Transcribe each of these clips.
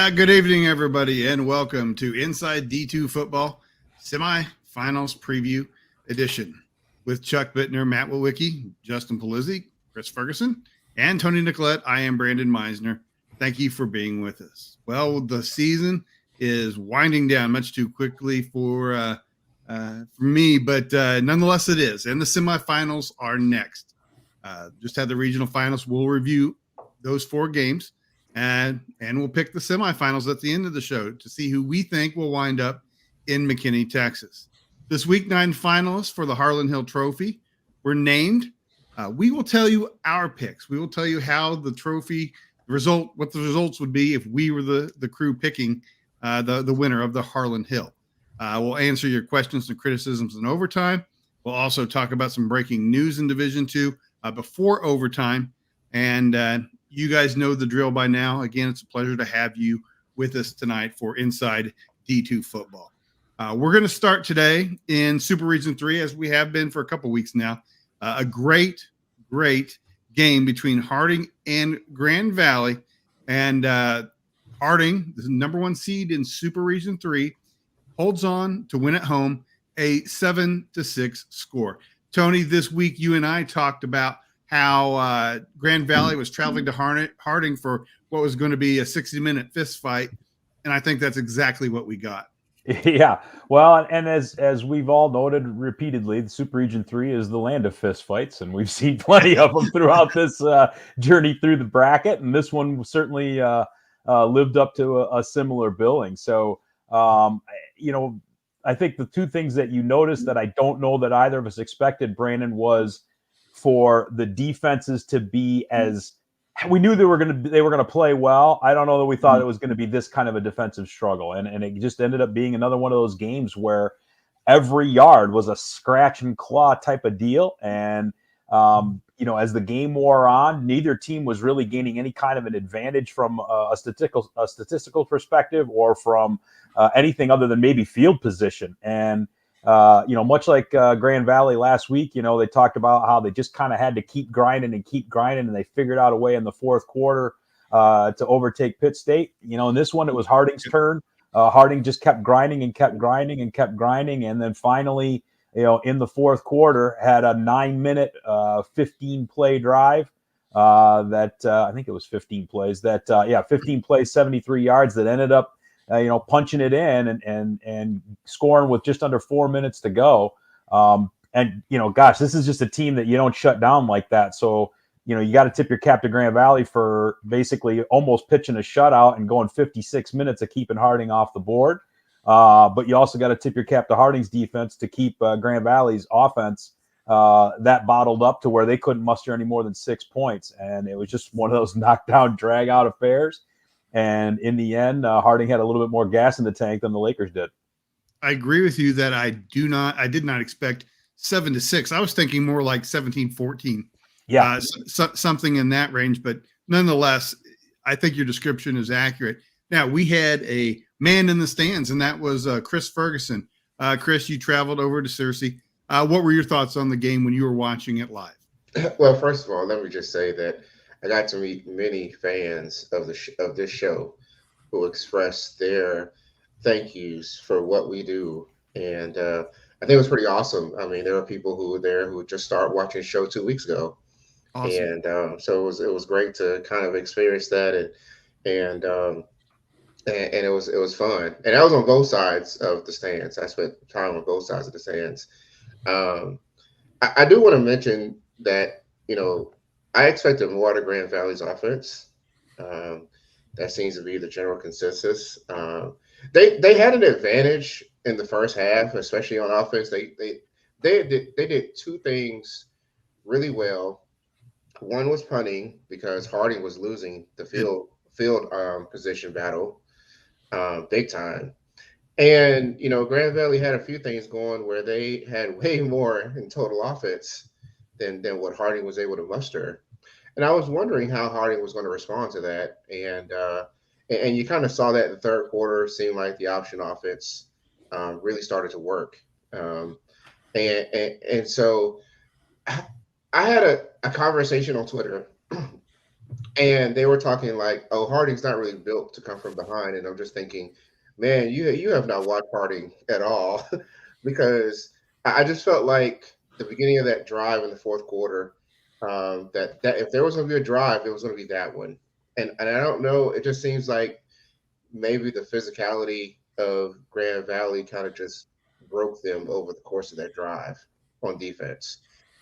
Good evening, everybody, and welcome to Inside D2Football Semifinals Preview Edition with Chuck Bittner, Matt Wawicki, Justin Polizzi, Chris Ferguson, and Tony Nicolette. I am Brandon Meisner. Thank you for being with us. Well, the season is winding down much too quickly for me, but nonetheless it is. And the semifinals are next. Just had the regional finals. We'll review those 4 games. And we'll pick the semifinals at the end of the show to see who we think will wind up in McKinney, Texas. This week 9 finalists for the Harlon Hill Trophy were named. We will tell you our picks. We will tell you how the trophy result, what the results would be if we were the crew picking the winner of the Harlon Hill. We'll answer your questions and criticisms in overtime. We'll also talk about some breaking news in Division II before overtime. And you guys know the drill by now. Again, it's a pleasure to have you with us tonight for Inside D2Football. We're going to start today in Super Region 3, as we have been for a couple weeks now. A great game between Harding and Grand Valley. And Harding, the number 1 seed in Super Region 3, holds on to win at home, a 7-6 score. Tony, this week you and I talked about how Grand Valley was traveling to Harding for what was going to be a 60-minute fist fight, and I think that's exactly what we got. Yeah, well, and as we've all noted repeatedly, the Super Region 3 is the land of fist fights, and we've seen plenty of them throughout this journey through the bracket, and this one certainly lived up to a similar billing. So, I think the 2 things that you noticed that I don't know that either of us expected, Brandon, was for the defenses to be as we knew they were going to play well. I don't know that we thought it was going to be this kind of a defensive struggle, and it just ended up being another one of those games where every yard was a scratch and claw type of deal. And as the game wore on, neither team was really gaining any kind of an advantage from a statistical perspective or from anything other than maybe field position. And much like Grand Valley last week, they talked about how they just kind of had to keep grinding, and they figured out a way in the fourth quarter to overtake Pitt State. In this one, it was Harding's turn. Harding just kept grinding, and then finally, in the fourth quarter, had a 9-minute, 15-play drive that I think it was 15 plays. 15 plays, 73 yards that ended up punching it in and scoring with just under 4 minutes to go. This is just a team that you don't shut down like that. So, you got to tip your cap to Grand Valley for basically almost pitching a shutout and going 56 minutes of keeping Harding off the board. But you also got to tip your cap to Harding's defense to keep Grand Valley's offense that bottled up to where they couldn't muster any more than 6 points. And it was just one of those knockdown, drag-out affairs. And in the end, Harding had a little bit more gas in the tank than the Lakers did. I agree with you that I did not expect 7-6. I was thinking more like 17-14. Yeah. Something in that range. But nonetheless, I think your description is accurate. Now, we had a man in the stands, and that was Chris Ferguson. Chris, you traveled over to Searcy. What were your thoughts on the game when you were watching it live? Well, first of all, let me just say that I got to meet many fans of this show who expressed their thank yous for what we do, and I think it was pretty awesome. I mean, there were people who were there who just started watching the show 2 weeks ago, awesome. And so it was great to kind of experience that, and it was fun, and that was on both sides of the stands. I spent time on both sides of the stands. I do want to mention that I expected more to Grand Valley's offense. That seems to be the general consensus. They had an advantage in the first half, especially on offense. They did 2 things really well. One was punting because Harding was losing the field position battle big time. And, Grand Valley had a few things going where they had way more in total offense than what Harding was able to muster. And I was wondering how Harding was going to respond to that. And you kind of saw that in the third quarter. It seemed like the option offense really started to work. And so I had a conversation on Twitter And they were talking like, "Oh, Harding's not really built to come from behind." And I'm just thinking, man, you have not watched Harding at all, because I just felt like the beginning of that drive in the fourth quarter, that if there was going to be a drive, it was going to be that one. And I don't know, it just seems like maybe the physicality of Grand Valley kind of just broke them over the course of that drive on defense.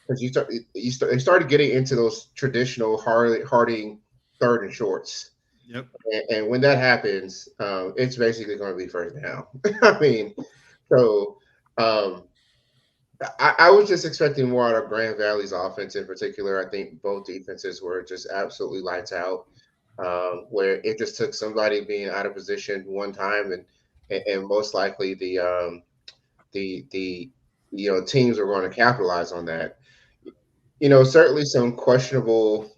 Because they started getting into those traditional Harding third and shorts, Yep. and when that happens, it's basically going to be first down. I mean, so um, I was just expecting more out of Grand Valley's offense in particular. I think both defenses were just absolutely lights out, where it just took somebody being out of position one time, and most likely the teams are going to capitalize on that. Certainly some questionable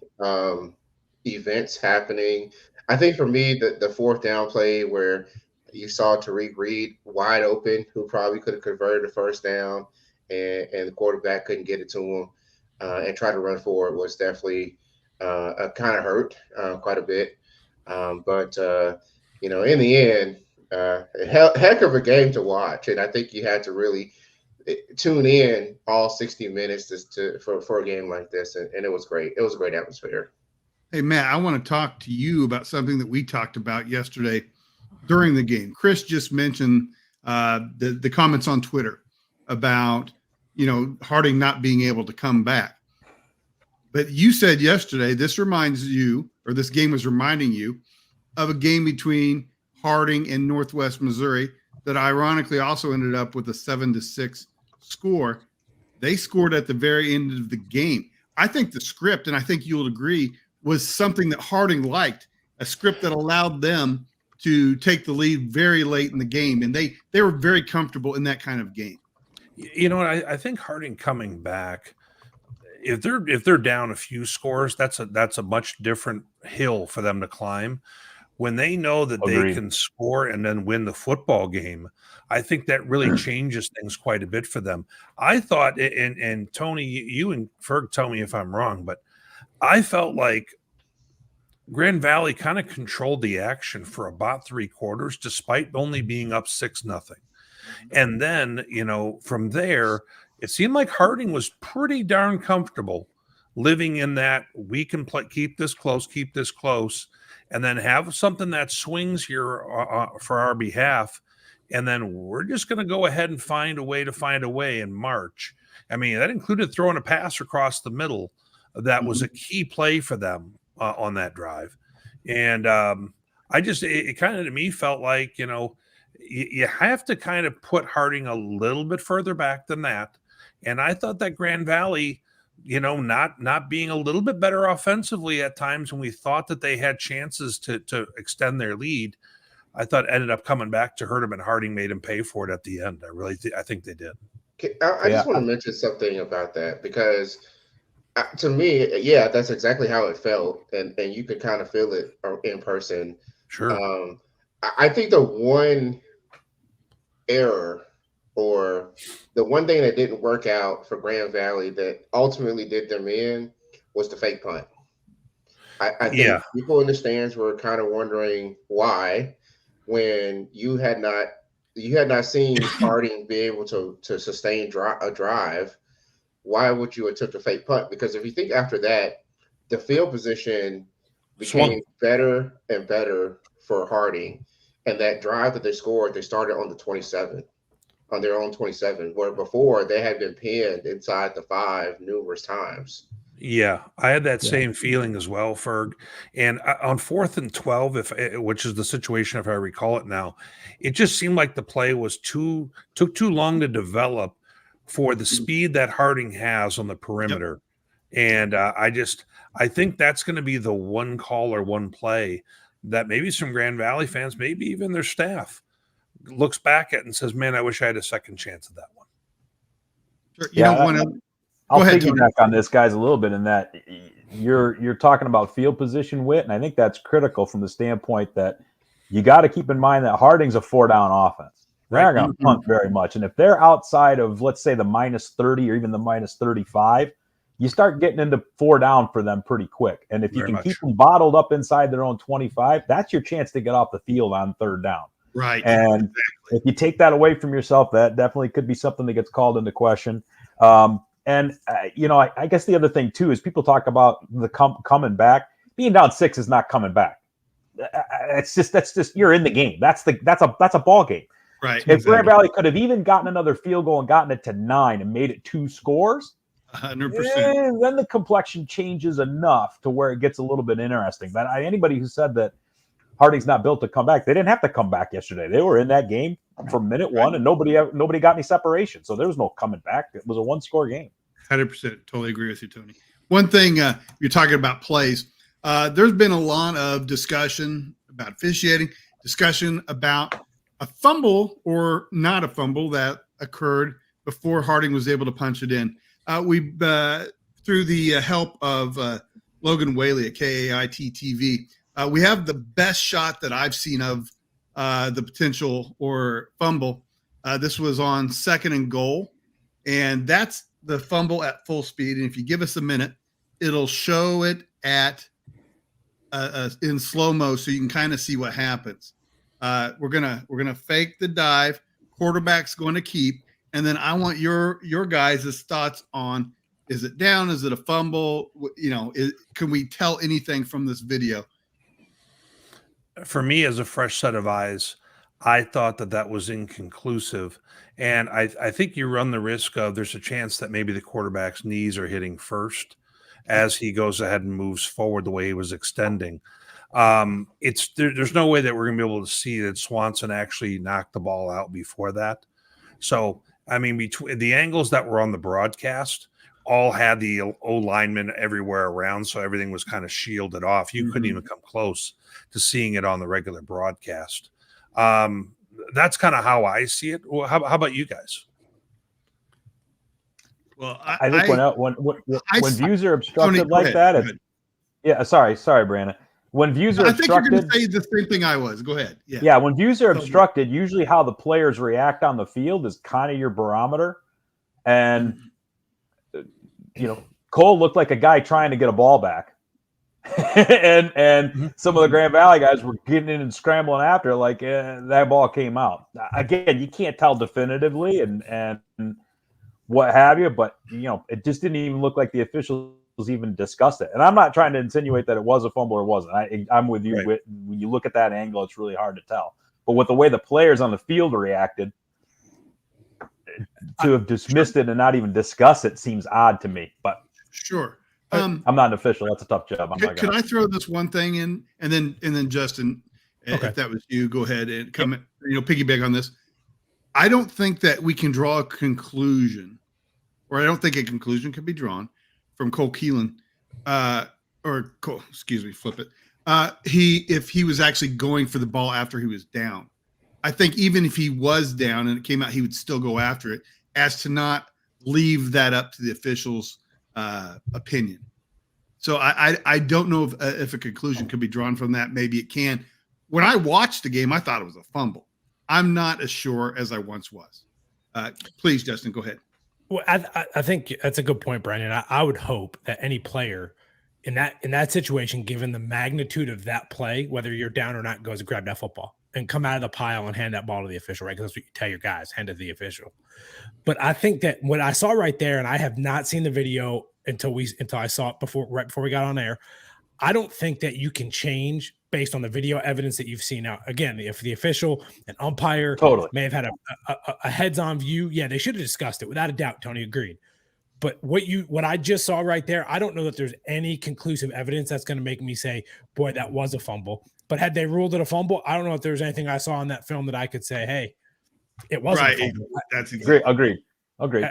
events happening. I think for me, the fourth down play where you saw Tariq Reed wide open, who probably could have converted the first down, and the quarterback couldn't get it to him, and try to run forward, was definitely kind of hurt quite a bit. But in the end, heck of a game to watch, and I think you had to really tune in all 60 minutes for a game like this, and it was great. It was a great atmosphere. Hey, Matt, I want to talk to you about something that we talked about yesterday during the game. Chris just mentioned the comments on Twitter about, Harding not being able to come back. But you said yesterday, this reminds you, or this game was reminding you of a game between Harding and Northwest Missouri that ironically also ended up with a 7-6 score. They scored at the very end of the game. I think the script, and I think you'll agree, was something that Harding liked, a script that allowed them to take the lead very late in the game. And they were very comfortable in that kind of game. You know what? I think Harding coming back, if they're down a few scores, that's a much different hill for them to climb. When they know that they can score and then win the football game, I think that really changes things quite a bit for them. I thought, and Tony, you and Ferg, tell me if I'm wrong, but I felt like Grand Valley kind of controlled the action for about 3 quarters, despite only being up 6-0. And then, from there, it seemed like Harding was pretty darn comfortable living in that we can keep this close, and then have something that swings here for our behalf. And then we're just going to go ahead and find a way in March. I mean, that included throwing a pass across the middle. That was a key play for them on that drive. And it kind of to me felt like, you have to kind of put Harding a little bit further back than that. And I thought that Grand Valley, not being a little bit better offensively at times when we thought that they had chances to extend their lead, I thought ended up coming back to hurt him, and Harding made him pay for it at the end. I think they did. I just want to mention something about that, because to me, yeah, that's exactly how it felt, and you could kind of feel it in person. Sure. I think the one error, or the one thing that didn't work out for Grand Valley that ultimately did them in, was the fake punt. I think people in the stands were kind of wondering why, when you had not seen Harding be able to sustain a drive. Why would you attempt a fake punt? Because if you think after that, the field position became better and better for Harding, and that drive that they scored, they started on the 27. On their own 27, where before they had been pinned inside the 5 numerous times. Yeah, I had that same feeling as well, Ferg. And on 4th and 12, which is the situation, if I recall it now, it just seemed like the play took too long to develop for the speed that Harding has on the perimeter. Yep. And I think that's going to be the one call or one play that maybe some Grand Valley fans, maybe even their staff, looks back at and says, "Man, I wish I had a second chance at that one." Sure. I'll piggyback on this, guys, a little bit in that you're talking about field position, Whit, and I think that's critical from the standpoint that you got to keep in mind that Harding's a 4-down offense. They're not going to punt very much, and if they're outside of, let's say, the -30 or even the -35, you start getting into 4 down for them pretty quick. And if you can keep them bottled up inside their own 25, that's your chance to get off the field on 3rd down. Right. And if you take that away from yourself, that definitely could be something that gets called into question. I guess the other thing too is people talk about the coming back. Being down 6 is not coming back. That's just you're in the game. That's a ball game. Right. If Grand Valley could have even gotten another field goal and gotten it to 9 and made it 2 scores, 100%. then the complexion changes enough to where it gets a little bit interesting. But anybody who said that Harding's not built to come back, they didn't have to come back yesterday. They were in that game from minute 1, and nobody got any separation. So there was no coming back. It was a 1-score game. 100%. Totally agree with you, Tony. One thing you're talking about plays. There's been a lot of discussion about officiating, discussion about a fumble or not a fumble that occurred before Harding was able to punch it in. We through the help of Logan Whaley at KAIT TV, we have the best shot that I've seen of the potential or fumble. This was on 2nd and goal, and that's the fumble at full speed. And if you give us a minute, it'll show it at in slow-mo so you can kind of see what happens. We're gonna fake the dive. Quarterback's going to keep, and then I want your guys' thoughts on: is it down? Is it a fumble? Can we tell anything from this video? For me, as a fresh set of eyes, I thought that was inconclusive, and I think you run the risk of there's a chance that maybe the quarterback's knees are hitting first as he goes ahead and moves forward the way he was extending. There's no way that we're going to be able to see that Swanson actually knocked the ball out before that. So, I mean, between the angles that were on the broadcast, all had the O linemen everywhere around, so everything was kind of shielded off. You couldn't even come close to seeing it on the regular broadcast. That's kind of how I see it. Well, how about you guys? Well, I think when views are obstructed like that, sorry, Brandon. When views are obstructed, I think you're going to say the same thing I was. Go ahead. Yeah, when views are obstructed, usually how the players react on the field is kind of your barometer. And Cole looked like a guy trying to get a ball back. and some of the Grand Valley guys were getting in and scrambling after, like that ball came out. Again, you can't tell definitively and what have you, but it just didn't even look like the officials even discussed it. And I'm not trying to insinuate that it was a fumble or it wasn't. I'm with you. Right. When you look at that angle, it's really hard to tell. But with the way the players on the field reacted, to have dismissed it and not even discuss it seems odd to me. But sure. I'm not an official. That's a tough job. Can I throw this one thing in, and then Justin, if that was you, go ahead and come. Piggyback on this. I don't think that we can draw a conclusion, or I don't think a conclusion can be drawn from Cole Keelan, flip it. If he was actually going for the ball after he was down. I think even if he was down and it came out, he would still go after it, as to not leave that up to the officials' opinion. So I don't know if a conclusion could be drawn from that. Maybe it can. When I watched the game, I thought it was a fumble. I'm not as sure as I once was. Please, Justin, go ahead. Well, I think that's a good point, Brandon. I would hope that any player in that situation, given the magnitude of that play, whether you're down or not, goes and grab that football and come out of the pile and hand that ball to the official, right? Because that's what you tell your guys, hand it to the official. But I think that what I saw right there, and I have not seen the video until I saw it right before we got on air. I don't think that you can change based on the video evidence that you've seen. Now, again, if the official and umpire may have had a heads-on view, yeah, they should have discussed it without a doubt. Tony agreed. But what I just saw right there, I don't know that there's any conclusive evidence that's going to make me say, boy, that was a fumble. But had they ruled it a fumble, I don't know if there's anything I saw in that film that I could say, hey, it wasn't a fumble. That's exactly. Agreed.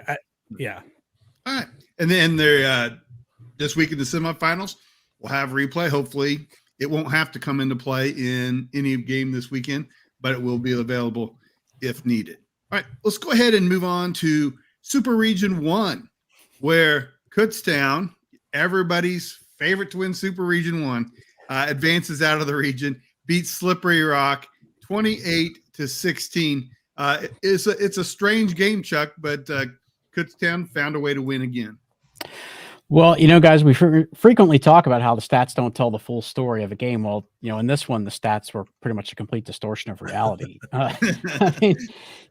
Yeah. All right. And then they're this week in the semifinals, we'll have replay. Hopefully it won't have to come into play in any game this weekend, but it will be available if needed. All right, let's go ahead and move on to Super Region 1, where Kutztown, everybody's favorite to win Super Region 1, advances out of the region, beats Slippery Rock 28-16. It's a strange game, Chuck, but Kutztown found a way to win again. Well, guys, we frequently talk about how the stats don't tell the full story of a game. Well, in this one, the stats were pretty much a complete distortion of reality. I mean,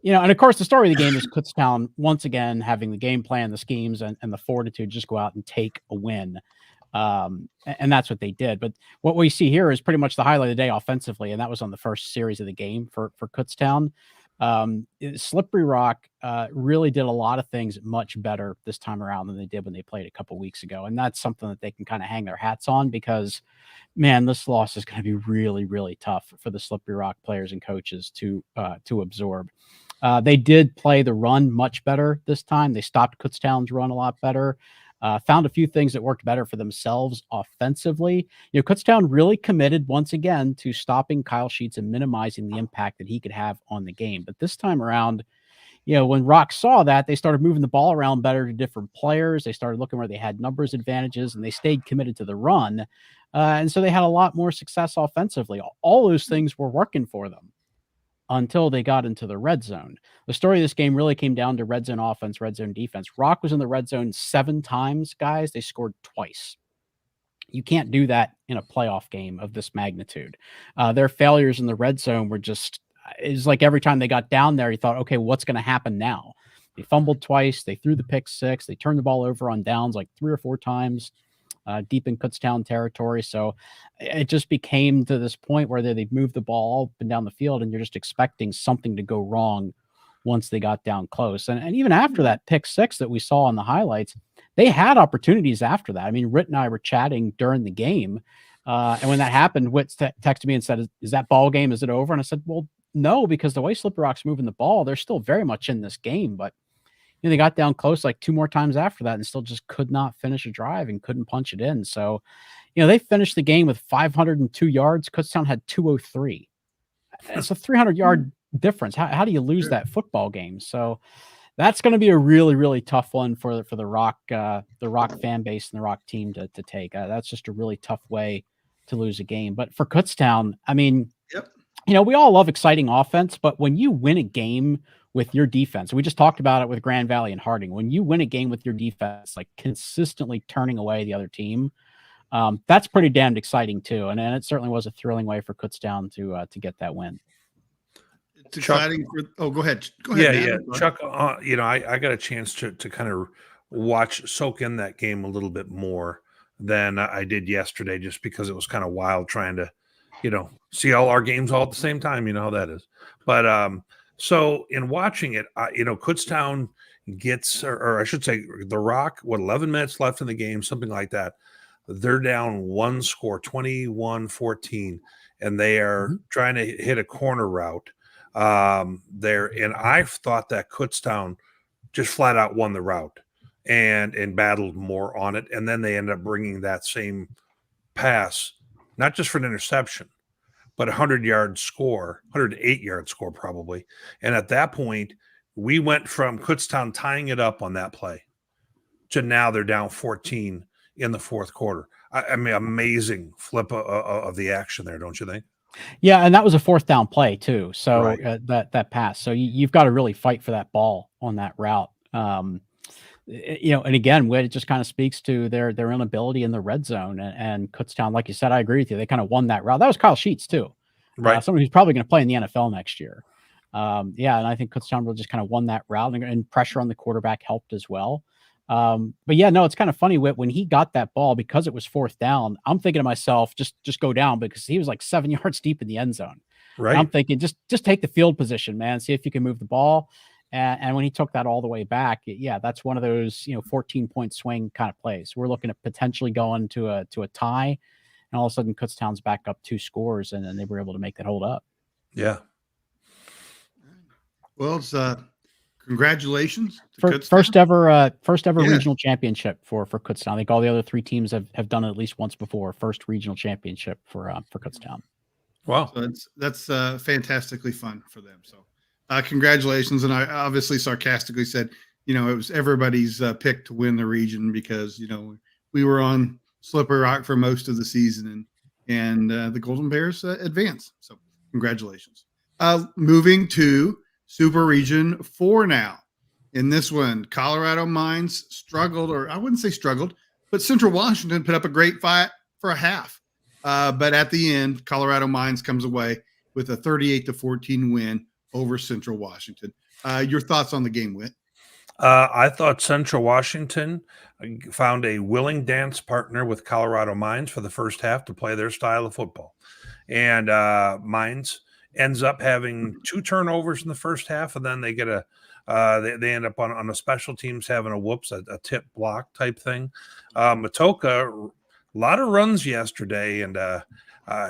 and of course, the story of the game is Kutztown once again having the game plan, the schemes, and the fortitude to just go out and take a win. And that's what they did. But what we see here is pretty much the highlight of the day offensively, and that was on the first series of the game for Kutztown. Slippery Rock really did a lot of things much better this time around than they did when they played a couple weeks ago, and that's something that they can kind of hang their hats on, because man, this loss is going to be really, really tough for the Slippery Rock players and coaches to absorb. They did play the run much better this time. They stopped Kutztown's run a lot better. Found a few things that worked better for themselves offensively. Kutztown really committed once again to stopping Kyle Sheets and minimizing the impact that he could have on the game. But this time around, when Rock saw that, they started moving the ball around better to different players. They started looking where they had numbers advantages, and they stayed committed to the run. And so they had a lot more success offensively. All those things were working for them until they got into the red zone. The story of this game really came down to red zone offense, red zone defense. Rock was in the red zone 7 times, guys. They scored twice. You can't do that in a playoff game of this magnitude. Their failures in the red zone were it's like every time they got down there, you thought, okay, what's going to happen now? They fumbled twice. They threw the pick 6. They turned the ball over on downs like 3 or 4 times. Deep in Kutztown territory. So it just became to this point where they'd move the ball up and down the field, and you're just expecting something to go wrong once they got down close. And even after that pick 6 that we saw on the highlights, they had opportunities after that. I mean, Ritt and I were chatting during the game. And when that happened, Witt texted me and said, is that ball game? Is it over? And I said, well, no, because the way Slippery Rock's moving the ball, they're still very much in this game, but they got down close like 2 more times after that and still just could not finish a drive and couldn't punch it in. So, they finished the game with 502 yards. Kutztown had 203. It's a 300-yard difference. How do you lose that football game? So that's going to be a really, really tough one for the Rock fan base and the Rock team to take. That's just a really tough way to lose a game. But for Kutztown, I mean, we all love exciting offense, but when you win a game with your defense, we just talked about it with Grand Valley and Harding. When you win a game with your defense, like consistently turning away the other team, that's pretty damned exciting too. And it certainly was a thrilling way for Kutztown to get that win. It's exciting. Go ahead. Yeah. Chuck, I got a chance to kind of soak in that game a little bit more than I did yesterday, just because it was kind of wild trying to, see all our games all at the same time. You know how that is. But, so in watching it, Kutztown gets, or I should say the Rock, 11 minutes left in the game, something like that. They're down 1 score, 21-14, and they are trying to hit a corner route there. And I thought that Kutztown just flat out won the route and battled more on it. And then they end up bringing that same pass, not just for an interception, but a 108-yard score probably. And at that point, we went from Kutztown tying it up on that play to now they're down 14 in the fourth quarter. I mean, amazing flip of the action there, don't you think? Yeah, and that was a 4th down play too. So right. that pass. So you've got to really fight for that ball on that route. And again, it just kind of speaks to their inability in the red zone. And Kutztown, like you said, I agree with you. They kind of won that route. That was Kyle Sheets too, right? Someone who's probably going to play in the NFL next year. And I think Kutztown really just kind of won that route, and pressure on the quarterback helped as well. But yeah, no, it's kind of funny when he got that ball, because it was 4th down. I'm thinking to myself, just go down, because he was like 7 yards deep in the end zone. Right. And I'm thinking, just take the field position, man. See if you can move the ball. And when he took that all the way back, that's one of those 14-point swing kind of plays. We're looking at potentially going to a tie, and all of a sudden Kutztown's back up 2 scores, and then they were able to make that hold up. Yeah. Well, it's congratulations. First ever regional championship for Kutztown. I think all the other 3 teams have done it at least once before. First regional championship for Kutztown. Wow. So that's fantastically fun for them. So congratulations. And I obviously sarcastically said, it was everybody's pick to win the region, because, we were on Slippery Rock for most of the season, and the Golden Bears advance. So congratulations. Moving to Super Region 4 now. In this one, Colorado Mines struggled, or I wouldn't say struggled, but Central Washington put up a great fight for a half. But at the end, Colorado Mines comes away with a 38-14 win over Central Washington. Your thoughts on the game, Whit? I thought Central Washington found a willing dance partner with Colorado Mines for the first half to play their style of football. And Mines ends up having 2 turnovers in the first half, and then they get they end up on a special teams having a tip block type thing. Matoka, a lot of runs yesterday, and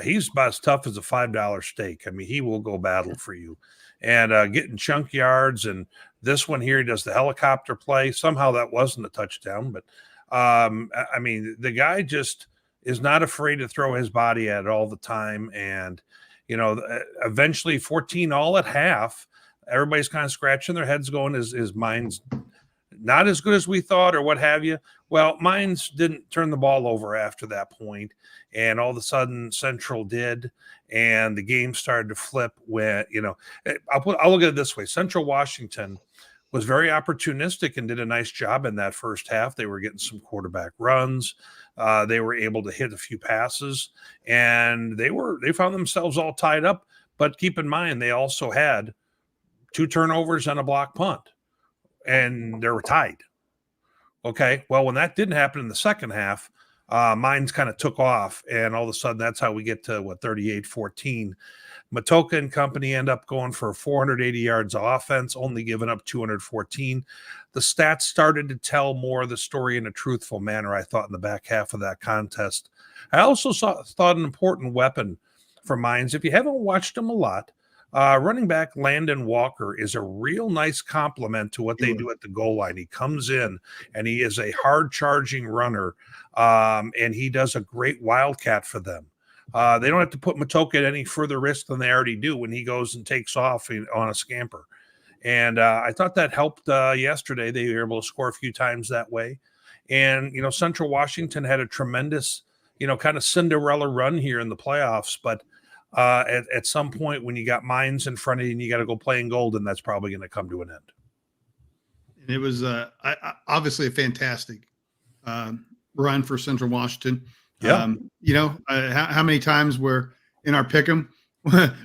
he's about as tough as a $5 steak. I mean, he will go battle for you. And getting chunk yards, and this one here, he does the helicopter play. Somehow that wasn't a touchdown, but I mean, the guy just is not afraid to throw his body at it all the time. And, eventually 14 all at half, everybody's kind of scratching their heads going, is Mines not as good as we thought or what have you? Well, Mines didn't turn the ball over after that point, and all of a sudden Central did, and the game started to flip when, I'll look at it this way. Central Washington was very opportunistic and did a nice job in that first half. They were getting some quarterback runs. They were able to hit a few passes, and they found themselves all tied up. But keep in mind, they also had 2 turnovers and a block punt, and they were tied. Okay, well, when that didn't happen in the second half, Mines kind of took off, and all of a sudden that's how we get to 38-14. Matoka and company end up going for 480 yards of offense, only giving up 214. The stats started to tell more of the story in a truthful manner, I thought, in the back half of that contest. I also thought an important weapon for Mines, if you haven't watched them a lot, running back Landon Walker is a real nice compliment to what they do at the goal line. He comes in, and he is a hard-charging runner, and he does a great wildcat for them. They don't have to put Matoka at any further risk than they already do when he goes and takes off on a scamper. And I thought that helped yesterday. They were able to score a few times that way. And, Central Washington had a tremendous, kind of Cinderella run here in the playoffs. But at some point when you got Mines in front of you and you got to go play in Golden, that's probably going to come to an end. And it was obviously a fantastic run for Central Washington. Yeah. How many times were in our pick'em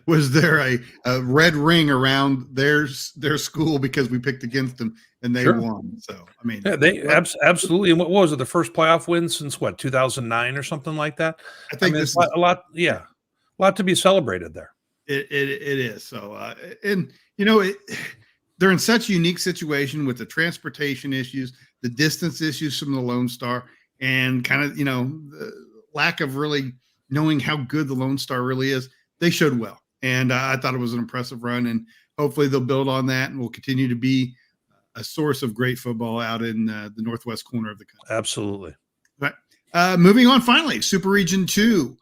was there a red ring around their school because we picked against them and they won? So I mean, yeah, they absolutely. And what was it? The first playoff win since 2009 or something like that? I think this is a lot. Yeah, a lot to be celebrated there. It is. So they're in such a unique situation with the transportation issues, the distance issues from the Lone Star, and kind of, the lack of really knowing how good the Lone Star really is. They showed well. And I thought it was an impressive run. And hopefully they'll build on that and will continue to be a source of great football out in the northwest corner of the country. Absolutely. But moving on, finally, Super Region 2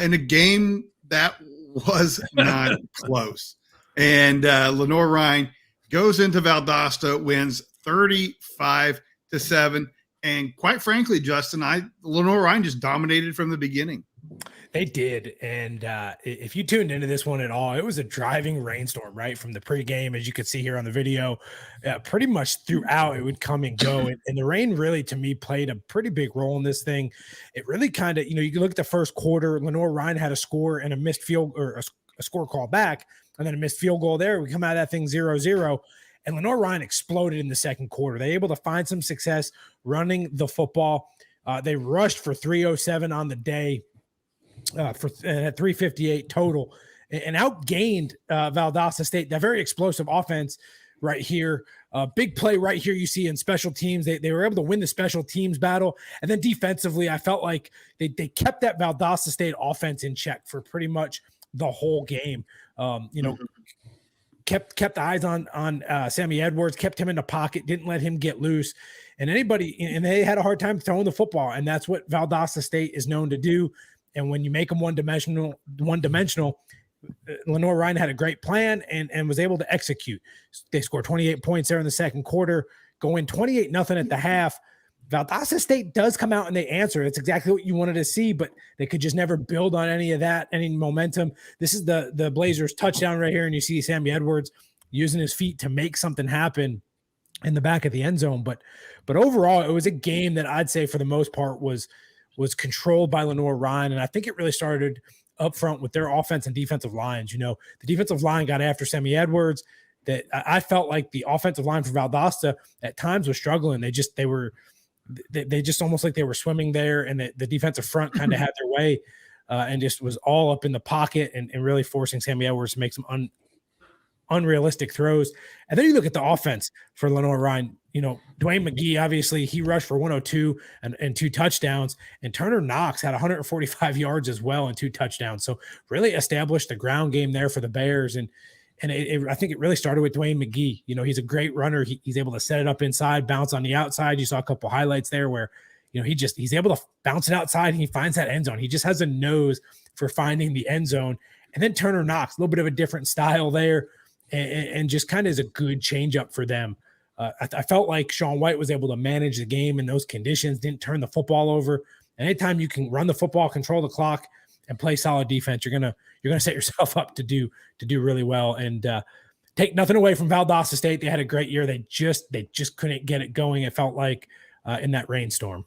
in a game that was not close. And Lenoir-Rhyne goes into Valdosta, wins 35-7. And quite frankly, Justin, Lenoir-Rhyne just dominated from the beginning. They did. And if you tuned into this one at all, it was a driving rainstorm, right? From the pregame, as you could see here on the video, pretty much throughout it would come and go. And the rain really, to me, played a pretty big role in this thing. It really kind of, you can look at the first quarter, Lenoir-Rhyne had a score and a missed field or a score call back, and then a missed field goal there. We come out of that thing 0-0. And Lenoir-Rhyne exploded in the second quarter. They were able to find some success running the football. They rushed for 307 on the day, at 358 total, and outgained Valdosta State. That very explosive offense right here. Big play right here you see in special teams. They were able to win the special teams battle. And then defensively, I felt like they kept that Valdosta State offense in check for pretty much the whole game. Kept eyes on Sammy Edwards, kept him in the pocket, didn't let him get loose. And they had a hard time throwing the football. And that's what Valdosta State is known to do. And when you make them one-dimensional, Lenoir-Rhyne had a great plan and was able to execute. They scored 28 points there in the second quarter, going 28-0 at the half. Valdosta State does come out and they answer. It's exactly what you wanted to see, but they could just never build on any of that, any momentum. This is the Blazers touchdown right here, and you see Sammy Edwards using his feet to make something happen. in the back of the end zone. But overall, it was a game that I'd say for the most part was controlled by Lenoir-Rhyne. And I think it really started up front with their offense and defensive lines. The defensive line got after Semi Edwards. That I felt like the offensive line for Valdosta at times was struggling. They just almost like they were swimming there, and the defensive front kind of had their way and just was all up in the pocket and really forcing Semi Edwards to make some unrealistic throws. And then you look at the offense for Lenoir-Rhyne. Dwayne McGee, obviously, he rushed for 102 and 2 touchdowns, and Turner Knox had 145 yards as well and 2 touchdowns. So really established the ground game there for the Bears. And I think it really started with Dwayne McGee. He's a great runner. He's able to set it up inside, bounce on the outside. You saw a couple highlights there where, he's able to bounce it outside and he finds that end zone. He just has a nose for finding the end zone. And then Turner Knox, a little bit of a different style there, and just kind of is a good change up for them. I felt like Sean White was able to manage the game in those conditions, didn't turn the football over. And anytime you can run the football, control the clock, and play solid defense, you're gonna set yourself up to do really well. And take nothing away from Valdosta State. They had a great year. They just couldn't get it going. It felt like in that rainstorm.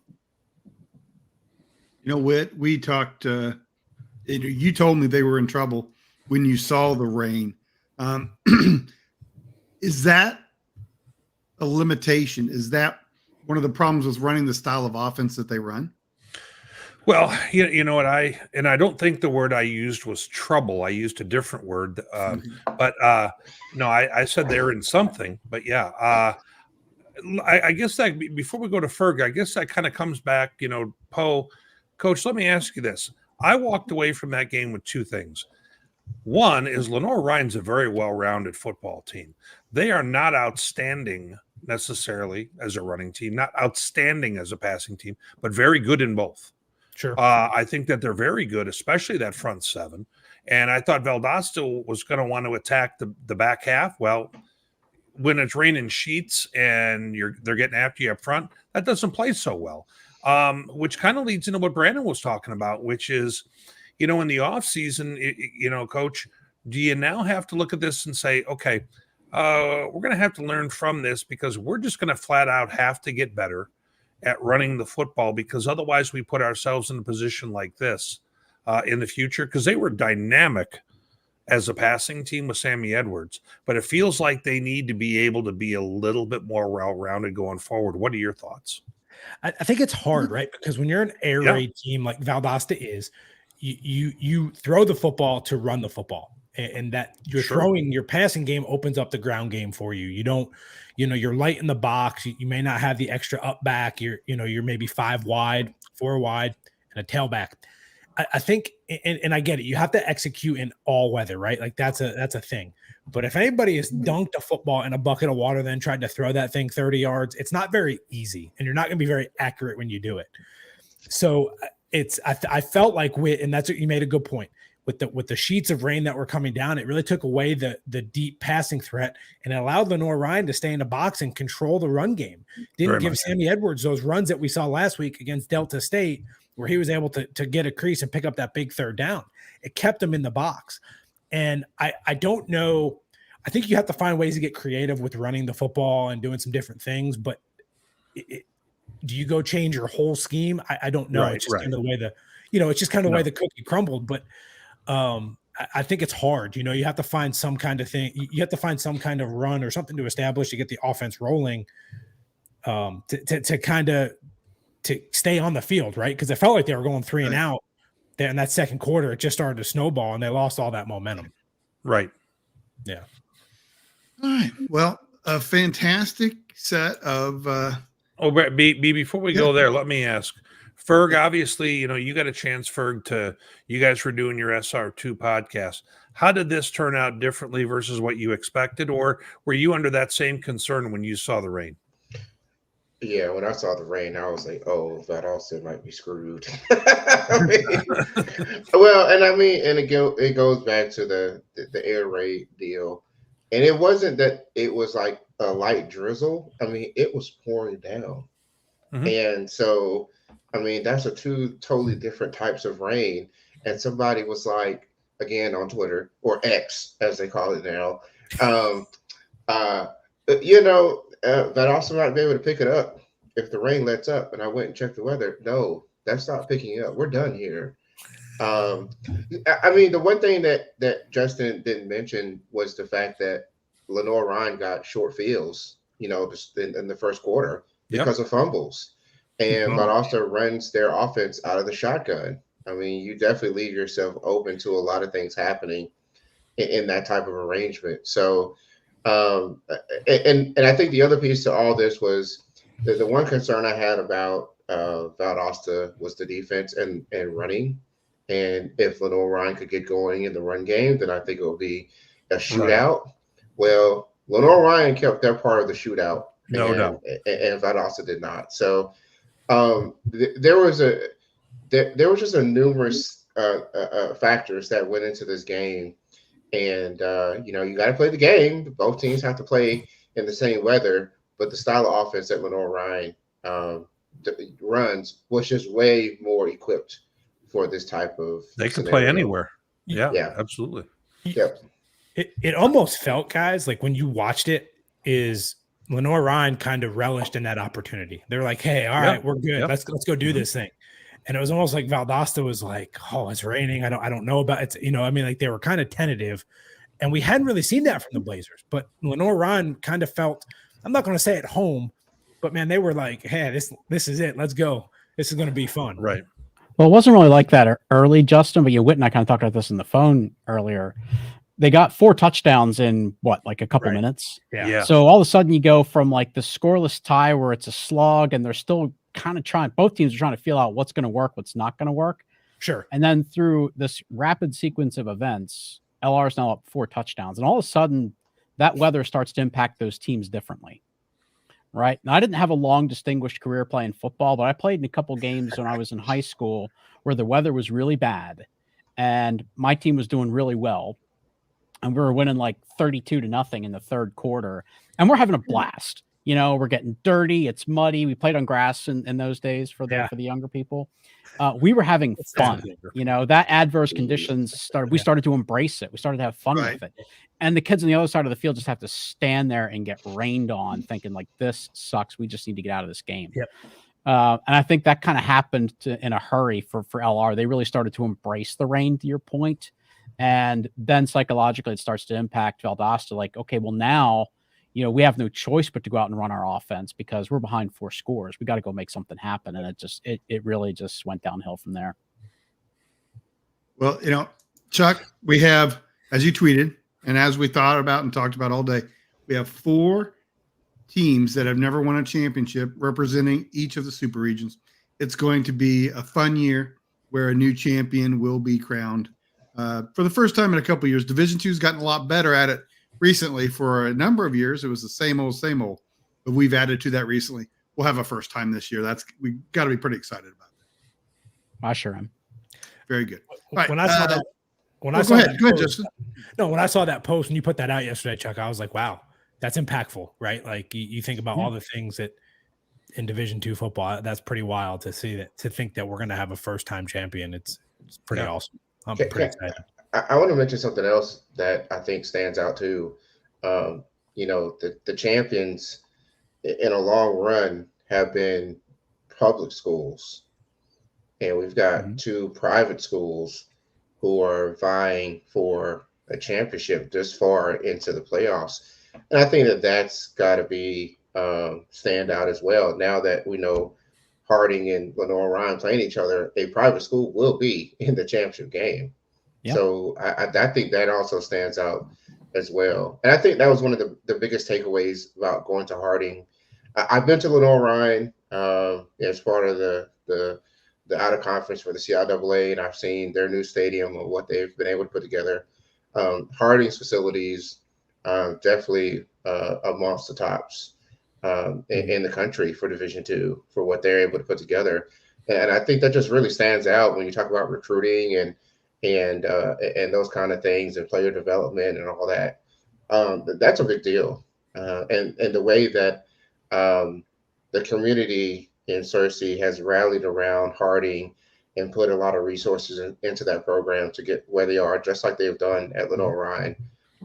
Whit, we talked. You told me they were in trouble when you saw the rain. Is that a limitation? Is that one of the problems with running the style of offense that they run? Well, you know what, I don't think the word I used was trouble. I used a different word, but no, I said they're in something. But yeah, I guess that before we go to Ferg, I guess that kind of comes back. Poe, Coach, let me ask you this: I walked away from that game with 2 things. One is Lenoir-Rhyne's a very well-rounded football team. They are not outstanding necessarily as a running team, not outstanding as a passing team, but very good in both. Sure. I think that they're very good, especially that front 7. And I thought Valdosta was going to want to attack the back half. Well, when it's raining sheets and they're getting after you up front, that doesn't play so well. Which kind of leads into what Brandon was talking about, which is, in the offseason, Coach, do you now have to look at this and say, okay, we're going to have to learn from this because we're just going to flat out have to get better at running the football, because otherwise we put ourselves in a position like this in the future, because they were dynamic as a passing team with Sammy Edwards, but it feels like they need to be able to be a little bit more well-rounded going forward. What are your thoughts? I think it's hard, right? Because when you're an air raid team like Valdosta is, you throw the football to run the football, and that you're throwing, your passing game opens up the ground game for you. You don't, you're light in the box. You may not have the extra up back. You're maybe 5 wide, 4 wide, and a tailback. I think, and I get it. You have to execute in all weather, right? Like that's a thing. But if anybody has dunked a football in a bucket of water, then tried to throw that thing 30 yards, it's not very easy, and you're not going to be very accurate when you do it. So I felt like and that's what you made a good point. With the sheets of rain that were coming down, it really took away the deep passing threat, and it allowed Lenoir-Rhyne to stay in the box and control the run game. Didn't give Sammy Edwards those runs that we saw last week against Delta State, where he was able to get a crease and pick up that big 3rd down. It kept him in the box. And I don't know. I think you have to find ways to get creative with running the football and doing some different things. But do you go change your whole scheme? I don't know. It's just kind of the way it's just kind of the way the cookie crumbled. But I think it's hard. You have to find some kind of thing. You have to find some kind of run or something to establish to get the offense rolling to kind of to stay on the field, right? Because it felt like they were going 3 and out. There in that second quarter, it just started to snowball, and they lost all that momentum. Right. Yeah. All right. Well, a fantastic set of. Before we go there, let me ask Ferg. Obviously, you got a chance, Ferg, you guys were doing your SR2 podcast. How did this turn out differently versus what you expected, or were you under that same concern when you saw the rain? Yeah, when I saw the rain, I was like, "Oh, that also might be screwed." It goes back to the air raid deal, and it wasn't that it was like a light drizzle. I mean, it was pouring down, and so that's 2 totally different types of rain. And somebody was like, again on Twitter, or X as they call it now, that also might be able to pick it up if the rain lets up. And I went and checked the weather. No, that's not picking up. We're done here. I mean, the one thing that Justin didn't mention was the fact that Lenoir-Rhyne got short fields, just in the first quarter because of fumbles. And Valdosta runs their offense out of the shotgun. I mean, you definitely leave yourself open to a lot of things happening in that type of arrangement. So, and I think the other piece to all this was the one concern I had about Valdosta was the defense and running. And if Lenoir-Rhyne could get going in the run game, then I think it will be a shootout. Right. Well, Lenoir-Rhyne kept their part of the shootout. No doubt. And Valdosta did not. So there was just a numerous factors that went into this game. And, you got to play the game. Both teams have to play in the same weather. But the style of offense that Lenoir-Rhyne runs was just way more equipped for this type of they can play anywhere. Yeah, absolutely. Yep. It almost felt, guys, like when you watched it, is Lenoir-Rhyne kind of relished in that opportunity. They're like, hey, all right, we're good. Let's go do this thing. And it was almost like Valdosta was like, oh, it's raining. I don't know about it. Like they were kind of tentative. And we hadn't really seen that from the Blazers. But Lenoir-Rhyne kind of felt, I'm not going to say at home, but man, they were like, hey, this is it. Let's go. This is going to be fun. Right. Well, it wasn't really like that early, Justin, but Whit and I kind of talked about this on the phone earlier. They got 4 touchdowns in like a couple minutes. Yeah. So all of a sudden you go from like the scoreless tie where it's a slog and they're still kind of trying, both teams are trying to feel out what's going to work, what's not going to work. Sure. And then through this rapid sequence of events, LR is now up 4 touchdowns. And all of a sudden that weather starts to impact those teams differently. Right. Now, I didn't have a long distinguished career playing football, but I played in a couple games when I was in high school where the weather was really bad and my team was doing really well. And we were winning like 32-0 in the third quarter. And we're having a blast. We're getting dirty. It's muddy. We played on grass in those days for the younger people. We were having fun. That adverse conditions started. We started to embrace it. We started to have fun with it. And the kids on the other side of the field just have to stand there and get rained on thinking like, this sucks. We just need to get out of this game. Yep. And I think that kind of happened in a hurry for LR. They really started to embrace the rain, to your point. And then psychologically it starts to impact Valdosta. Like, okay, well now, we have no choice but to go out and run our offense because we're behind 4 scores. We got to go make something happen. And it really just went downhill from there. Well, Chuck, we have, as you tweeted, and as we thought about and talked about all day, we have 4 teams that have never won a championship representing each of the super regions. It's going to be a fun year where a new champion will be crowned. For the first time in a couple of years, Division II has gotten a lot better at it recently. For a number of years, it was the same old, but we've added to that recently. We'll have a first time this year. We got to be pretty excited about that. I sure am. Very good. When I saw that, go ahead, Justin. No, when I saw that post and you put that out yesterday, Chuck, I was like, wow, that's impactful, right? Like you think about all the things that in Division II football, that's pretty wild to see that, to think that we're going to have a first-time champion. It's pretty awesome. I'm pretty excited. I want to mention something else that I think stands out too. The champions in a long run have been public schools, and we've got 2 private schools who are vying for a championship this far into the playoffs. And I think that that's got to be stand out as well. Now that we know Harding and Lenoir-Rhyne playing each other, a private school will be in the championship game. Yep. So I think that also stands out as well. And I think that was one of the biggest takeaways about going to Harding. I've been to Lenoir-Rhyne as part of the out of conference for the CIAA, and I've seen their new stadium and what they've been able to put together. Harding's facilities definitely amongst the tops in the country for Division II for what they're able to put together. And I think that just really stands out when you talk about recruiting and those kind of things and player development and all that. That's a big deal. And the way that the community in Searcy has rallied around Harding and put a lot of resources into that program to get where they are, just like they've done at Lenoir-Rhyne.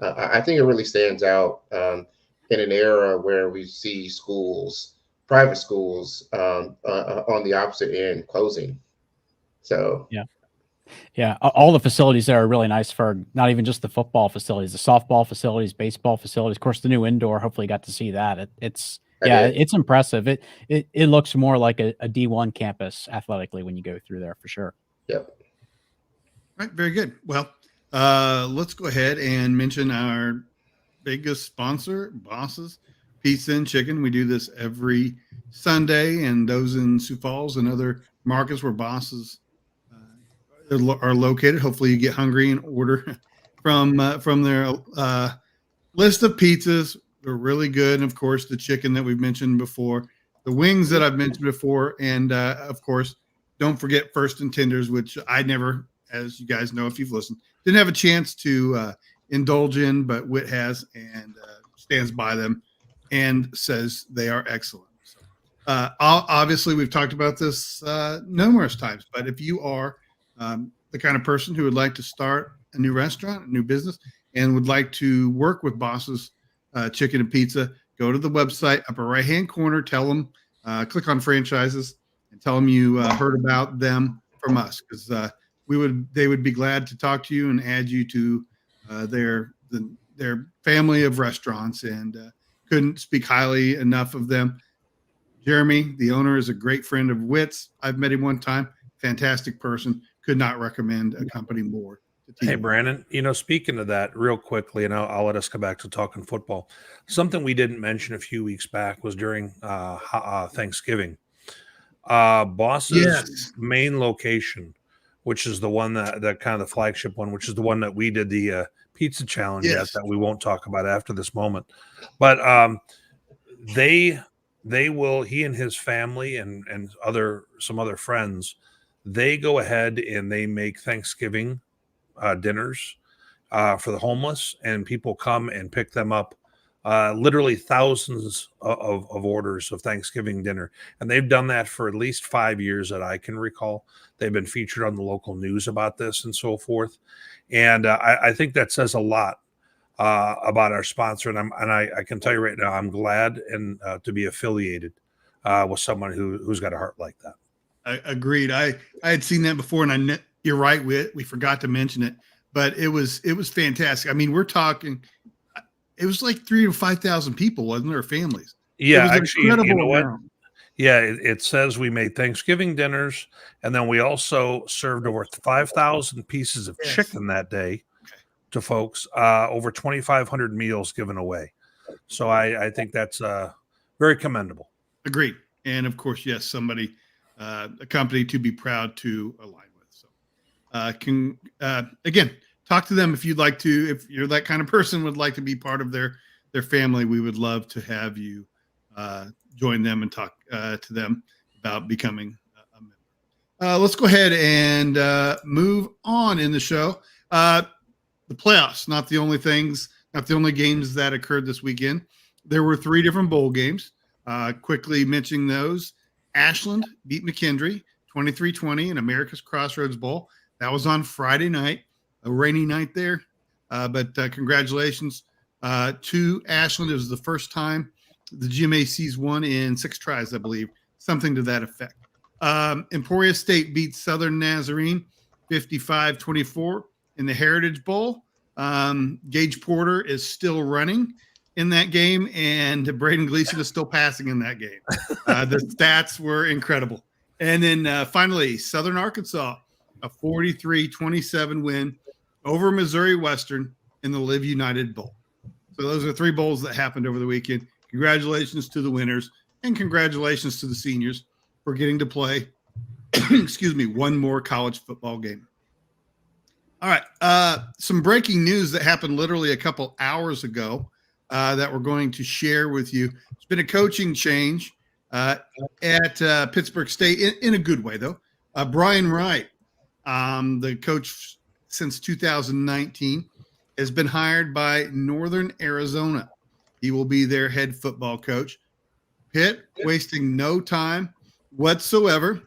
I think it really stands out. And in an era where we see schools, private schools, on the opposite end closing. So Yeah, all the facilities there are really nice for not even just the football facilities, the softball facilities, baseball facilities. Of course, the new indoor. Hopefully, you got to see that. It's impressive. It looks more like a D1 campus athletically when you go through there for sure. Yep. All right, very good. Well, let's go ahead and mention our biggest sponsor, Bosses Pizza and Chicken. We do this every Sunday, and those in Sioux Falls and other markets where Bosses are located. Hopefully, you get hungry and order from their list of pizzas. They're really good, and of course, the chicken that we've mentioned before, the wings that I've mentioned before, and of course, don't forget First and Tenders, which I never, as you guys know if you've listened, didn't have a chance to indulge in, but Whit has and stands by them and says they are excellent. So, obviously, we've talked about this numerous times, but if you are the kind of person who would like to start a new restaurant, a new business, and would like to work with Bosses Chicken and Pizza, go to the website, upper right-hand corner, tell them, click on franchises, and tell them you heard about them from us, because they would be glad to talk to you and add you to their family of restaurants, and couldn't speak highly enough of them. Jeremy, the owner, is a great friend of Whit's. I've met him one time. Fantastic person. Could not recommend a company more. Hey, Brandon, speaking of that real quickly, and I'll let us come back to talking football. Something we didn't mention a few weeks back was during Thanksgiving. Boss's main location, which is the one that kind of the flagship one, which is the one that we did the pizza challenge at, that we won't talk about after this moment. But they will, he and his family and some other friends, they go ahead and they make Thanksgiving dinners for the homeless, and people come and pick them up. Literally thousands of orders of Thanksgiving dinner, and they've done that for at least 5 years that I can recall. They've been featured on the local news about this and so forth, and I think that says a lot about our sponsor. And I can tell you right now, I'm glad and to be affiliated with someone who's got a heart like that. Agreed. I had seen that before, and you're right. We forgot to mention it, but it was fantastic. I mean, we're talking, it was like 3,000 to 5,000 people, wasn't there? Families. Yeah, actually, you know what? Yeah, it says we made Thanksgiving dinners, and then we also served over 5,000 pieces of chicken that day to folks. Over 2,500 meals given away. So I think that's very commendable. Agreed. And of course, yes, somebody. A company to be proud to align with. So again, talk to them if you'd like to. If you're that kind of person, would like to be part of their family, we would love to have you join them and talk to them about becoming a member. Let's go ahead and move on in the show. The playoffs, not the only games that occurred this weekend. There were 3 different bowl games. Quickly mentioning those. Ashland beat McKendree 23-20 in America's Crossroads Bowl. That was on Friday night, a rainy night there. But congratulations to Ashland. It was the first time the GMACs won in 6 tries, I believe, something to that effect. Emporia State beat Southern Nazarene 55-24 in the Heritage Bowl. Gage Porter is still running in that game, and Braden Gleason is still passing in that game. The stats were incredible. And then finally, Southern Arkansas, a 43-27 win over Missouri Western in the Live United Bowl. So those are 3 bowls that happened over the weekend. Congratulations to the winners, and congratulations to the seniors for getting to play, one more college football game. All right, some breaking news that happened literally a couple hours ago. That we're going to share with you. It's been a coaching change at Pittsburgh State in a good way, though. Brian Wright, the coach since 2019, has been hired by Northern Arizona. He will be their head football coach. Pitt, wasting no time whatsoever,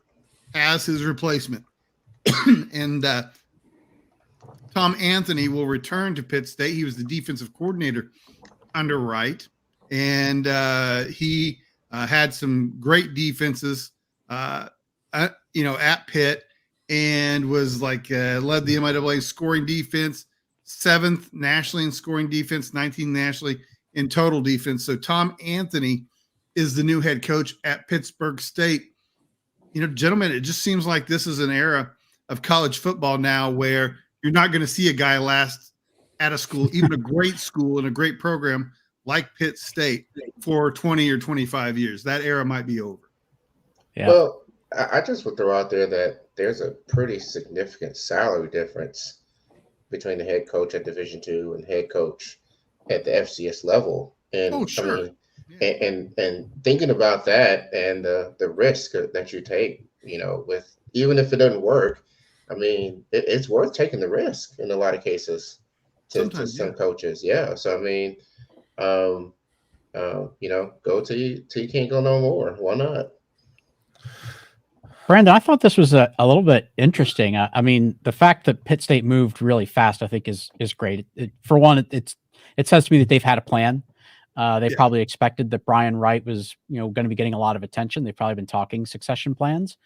as his replacement. And Tom Anthony will return to Pitt State. He was the defensive coordinator under Wright. and he had some great defenses, at Pitt, and was like led the MIAA scoring defense, 7th nationally in scoring defense, 19th nationally in total defense. So Tom Anthony is the new head coach at Pittsburgh State. Gentlemen, it just seems like this is an era of college football now where you're not going to see a guy last at a school, even a great school and a great program like Pitt State, for 20 or 25 years. That era might be over. Yeah. Well, I just would throw out there that there's a pretty significant salary difference between the head coach at Division II and head coach at the FCS level. And sure. I mean, and thinking about that and the risk that you take, with even if it doesn't work, I mean, it's worth taking the risk in a lot of cases to some coaches. Yeah. So I mean, go till you can't go no more. Why not? Brandon, I thought this was a little bit interesting. I mean, the fact that Pitt State moved really fast, I think, is great. For one, it says to me that they've had a plan. They probably expected that Brian Wright was, going to be getting a lot of attention. They've probably been talking succession plans.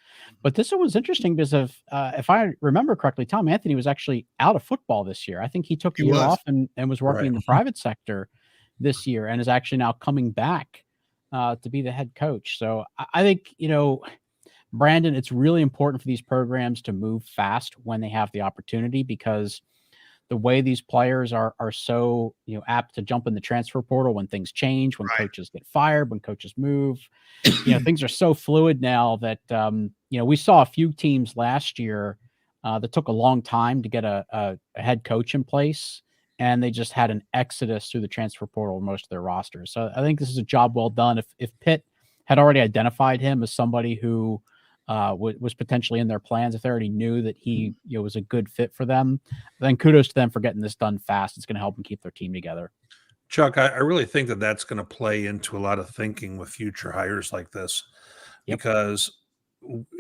But this was interesting because if I remember correctly, Tom Anthony was actually out of football this year. I think he took a year off and was working in the private sector this year and is actually now coming back to be the head coach. So I think, Brandon, it's really important for these programs to move fast when they have the opportunity, because the way these players are so, apt to jump in the transfer portal when things change, when coaches get fired, when coaches move, things are so fluid now that, we saw a few teams last year that took a long time to get a head coach in place, and they just had an exodus through the transfer portal in most of their rosters. So I think this is a job well done. If Pitt had already identified him as somebody who was potentially in their plans, if they already knew that he was a good fit for them, then kudos to them for getting this done fast. It's going to help them keep their team together. Chuck, I really think that that's going to play into a lot of thinking with future hires like this, because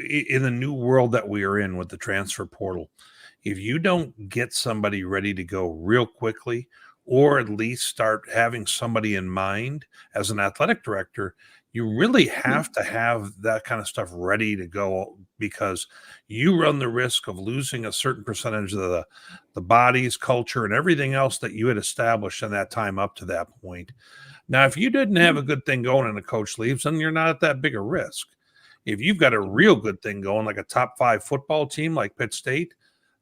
in the new world that we are in with the transfer portal, if you don't get somebody ready to go real quickly, or at least start having somebody in mind as an athletic director, you really have to have that kind of stuff ready to go, because you run the risk of losing a certain percentage of the bodies, culture, and everything else that you had established in that time up to that point. Now, if you didn't have a good thing going and a coach leaves, then you're not at that big a risk. If you've got a real good thing going, like a top 5 football team like Pitt State,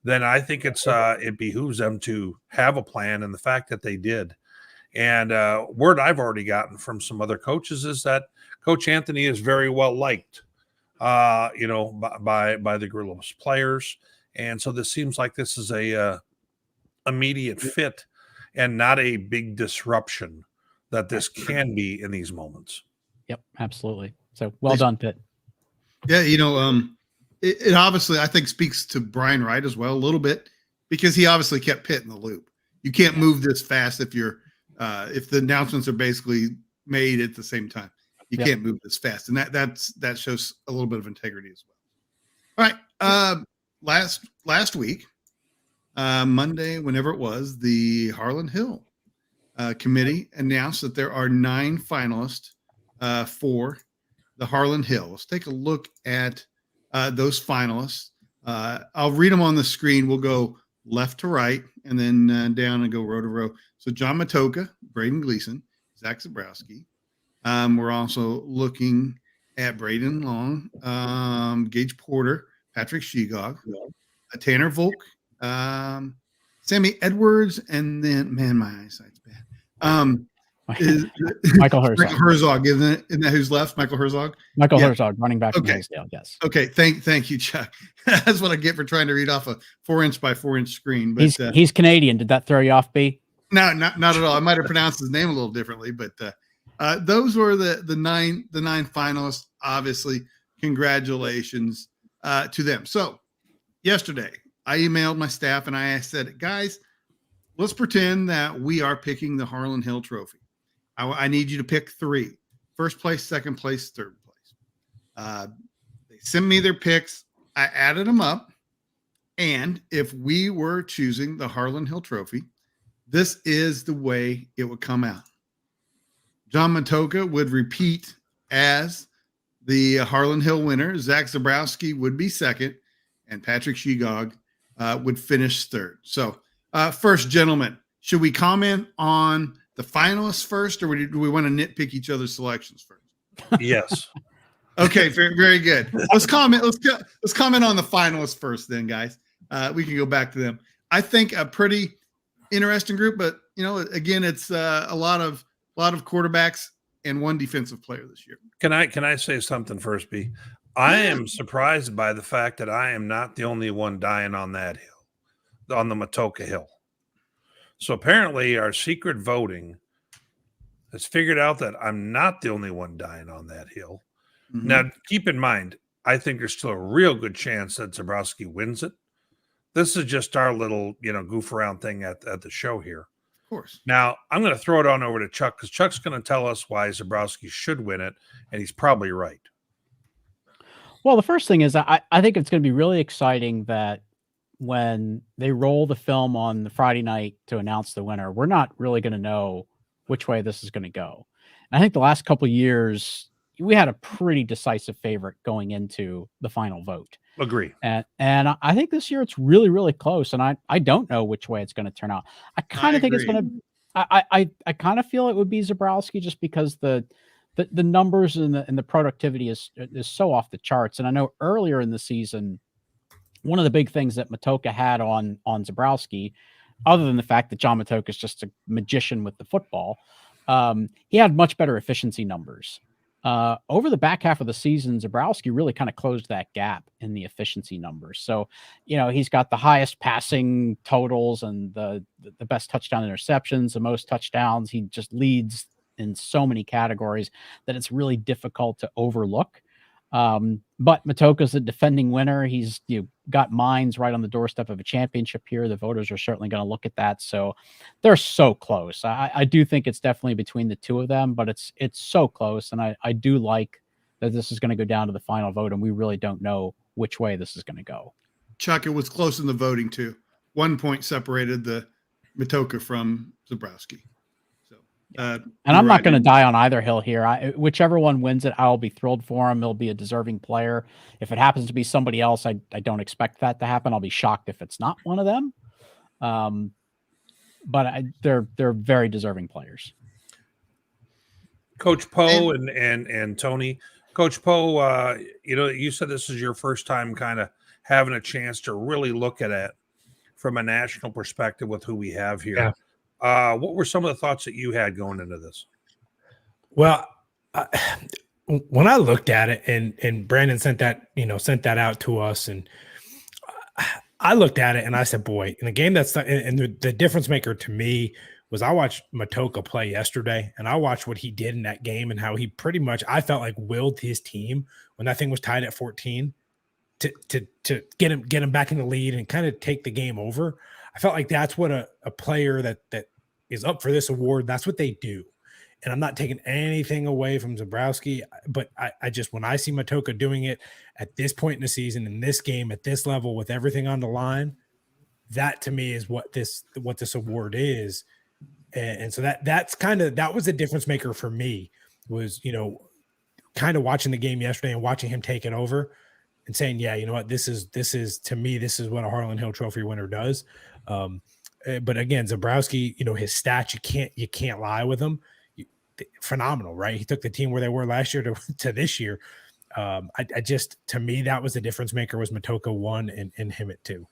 then I think it behooves them to have a plan, and the fact that they did. And word I've already gotten from some other coaches is that Coach Anthony is very well liked, by the Gorillas players. And so this seems like this is a immediate fit and not a big disruption that this can be in these moments. Yep, absolutely. So well done, Pitt. Yeah, it obviously, I think, speaks to Brian Wright as well a little bit, because he obviously kept Pitt in the loop. You can't move this fast if if the announcements are basically made at the same time. You can't move this fast, and that shows a little bit of integrity as well. All right, last week, Monday, whenever it was, the Harlon Hill committee announced that there are 9 finalists for the Harlon Hill. Let's take a look at those finalists. I'll read them on the screen. We'll go left to right, and then down and go row to row. So John Matoka, Braden Gleason, Zach Zabrowski. We're also looking at Braden Long, Gage Porter, Patrick Shegog, Tanner Volk, Sammy Edwards, and then, man, my eyesight's bad. Michael Herzog. Michael Herzog, isn't that who's left? Michael Herzog? Michael Herzog, running back from Hillsdale, yes. Okay, thank you, Chuck. That's what I get for trying to read off a 4-inch by 4-inch screen. But he's Canadian. Did that throw you off, B? No, not at all. I might have pronounced his name a little differently, but those were the nine finalists. Obviously, congratulations to them. So yesterday, I emailed my staff and I said, guys, let's pretend that we are picking the Harlon Hill Trophy. I need you to pick 3: first place, second place, third place. They sent me their picks. I added them up, and if we were choosing the Harlon Hill Trophy, this is the way it would come out. John Matoka would repeat as the Harlon Hill winner. Zach Zabrowski would be second, and Patrick Shegog would finish third. So, first, gentlemen, should we comment on the finalists first, or do we want to nitpick each other's selections first? Yes. Okay, very, very good. Let's comment. Let's comment on the finalists first, then, guys. We can go back to them. I think a pretty interesting group, but again, it's a lot of quarterbacks and one defensive player this year. Can I say something first, B? I am surprised by the fact that I am not the only one dying on that hill, on the Matoka Hill. So apparently our secret voting has figured out that I'm not the only one dying on that hill. Mm-hmm. Now, keep in mind, I think there's still a real good chance that Zabrowski wins it. This is just our little, goof around thing at the show here. Of course. Now, I'm going to throw it on over to Chuck because Chuck's going to tell us why Zabrowski should win it, and he's probably right. Well, the first thing is I think it's going to be really exciting that when they roll the film on the Friday night to announce the winner, we're not really going to know which way this is going to go. And I think the last couple of years, we had a pretty decisive favorite going into the final vote. Agree. And I think this year it's really, really close. And I don't know which way it's going to turn out. I kind of think it's going to, I kind of feel it would be Zabrowski just because the numbers and the productivity is so off the charts. And I know earlier in the season, one of the big things that Matoka had on Zabrowski, other than the fact that John Matoka is just a magician with the football, he had much better efficiency numbers. Over the back half of the season, Zabrowski really kind of closed that gap in the efficiency numbers. So, he's got the highest passing totals and the best touchdown interceptions, the most touchdowns. He just leads in so many categories that it's really difficult to overlook. But Matoka's a defending winner. He's got Mines right on the doorstep of a championship here. The voters are certainly going to look at that. So they're so close. I do think it's definitely between the two of them, but it's so close. And I do like that this is going to go down to the final vote, and we really don't know which way this is going to go. Chuck, it was close in the voting too. 1 point separated the Matoka from Zabrowski. And I'm not going to die on either hill here. Whichever one wins it, I'll be thrilled for him. He'll be a deserving player. If it happens to be somebody else, I don't expect that to happen. I'll be shocked if it's not one of them. But they're very deserving players. Coach Poe and Tony. Coach Poe, you said this is your first time kind of having a chance to really look at it from a national perspective with who we have here. Yeah. What were some of the thoughts that you had going into this? Well, when I looked at it and Brandon sent that out to us, and I looked at it and I said, boy, in a game and the difference maker to me was I watched Matoka play yesterday, and I watched what he did in that game and how he pretty much, I felt like, willed his team when that thing was tied at 14 to get him back in the lead and kind of take the game over. I felt like that's what a player that is up for this award, that's what they do. And I'm not taking anything away from Zabrowski, but I just, when I see Matoka doing it at this point in the season, in this game, at this level, with everything on the line, that to me is what this award is. And so that was a difference maker for me, was, kind of watching the game yesterday and watching him take it over and saying, yeah, you know what, this is to me, this is what a Harlon Hill Trophy winner does. But again, Zabrowski, his stats, you can't lie with him. Phenomenal, right? He took the team where they were last year to this year. I just, to me, that was the difference maker, was Matoka 1 and him at 2.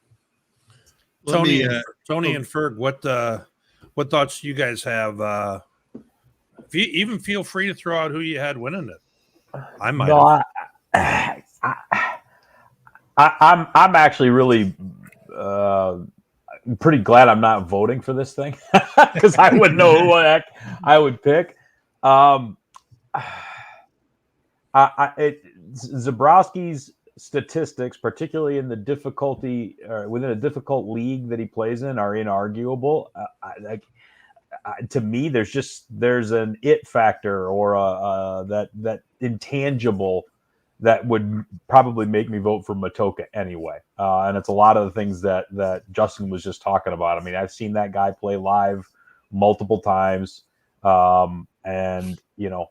Tony and Ferg, what thoughts do you guys have? If you even feel free to throw out who you had winning it. I might. No, I'm actually really pretty glad I'm not voting for this thing, because I wouldn't know who I would pick. Zabrowski's statistics, particularly in the difficulty or within a difficult league that he plays in, are inarguable. To me, there's an it factor or that intangible that would probably make me vote for Matoka anyway. And it's a lot of the things that Justin was just talking about. I mean, I've seen that guy play live multiple times. And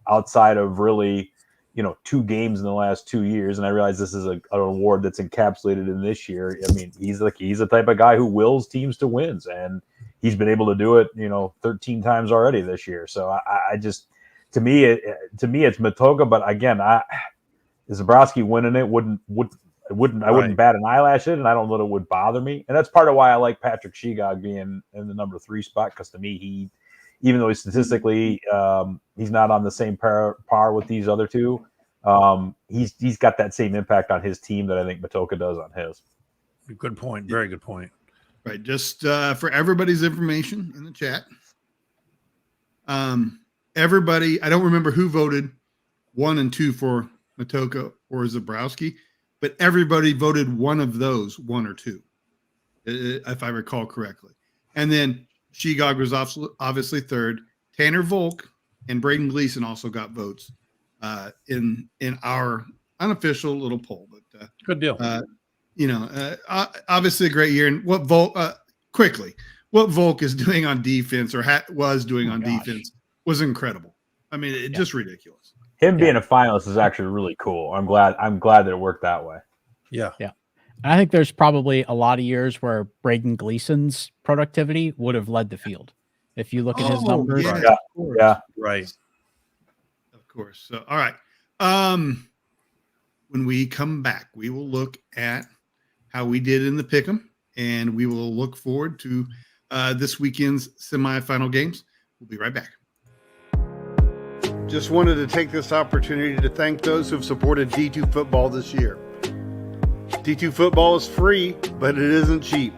outside of really, 2 games in the last 2 years. And I realize this is an award that's encapsulated in this year. I mean, he's the type of guy who wills teams to wins, and he's been able to do it, 13 times already this year. So I just, to me, it's Matoka. But again, Zabrowski winning it wouldn't bat an eyelash in, and I don't know that it would bother me. And that's part of why I like Patrick Shegog being in the number 3 spot, because to me, even though he's statistically he's not on the same par with these other two, he's got that same impact on his team that I think Matoka does on his. Good point. Very good point. Right. Just for everybody's information in the chat, everybody, I don't remember who voted 1 and 2 for Matoka or Zabrowski, but everybody voted one of those, 1 or 2, if I recall correctly. And then Shegog was obviously 3rd. Tanner Volk and Braden Gleason also got votes in our unofficial little poll. But good deal. Obviously a great year. And what Volk is doing on defense, or was doing on defense, was incredible. I mean, just ridiculous. Him being a finalist is actually really cool. I'm glad that it worked that way. Yeah. And I think there's probably a lot of years where Braden Gleason's productivity would have led the field. If you look at his numbers. Yeah. Right. Of course. So, all right. When we come back, we will look at how we did in the pick'em, and we will look forward to this weekend's semifinal games. We'll be right back. Just wanted to take this opportunity to thank those who have supported D2 Football this year. D2 Football is free, but it isn't cheap.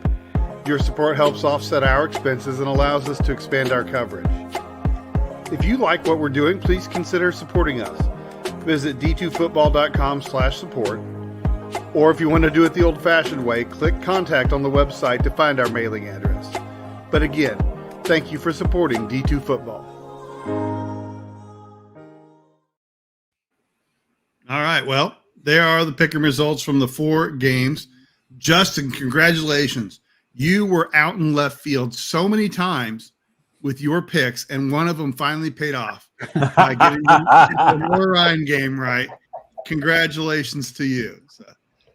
Your support helps offset our expenses and allows us to expand our coverage. If you like what we're doing, please consider supporting us. Visit d2football.com/support. Or if you want to do it the old-fashioned way, click contact on the website to find our mailing address. But again, thank you for supporting D2 Football. All right, well, there are the pick'em results from the 4 games. Justin, congratulations. You were out in left field so many times with your picks, and one of them finally paid off by getting the Lenoir-Rhyne game right. Congratulations to you. So,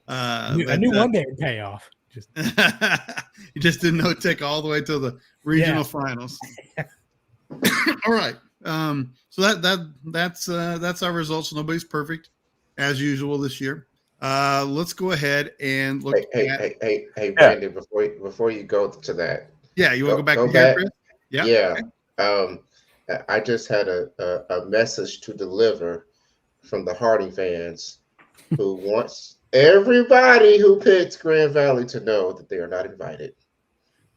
I knew one day it would pay off. You just didn't know it'd take all the way to the regional finals. All right. So that's our results. Nobody's perfect, as usual this year. Let's go ahead and look. Hey, Brandon, before you go to that. Yeah, you want to go back to here, Chris? Yeah. Okay. I just had a message to deliver from the Harding fans who wants everybody who picks Grand Valley to know that they are not invited.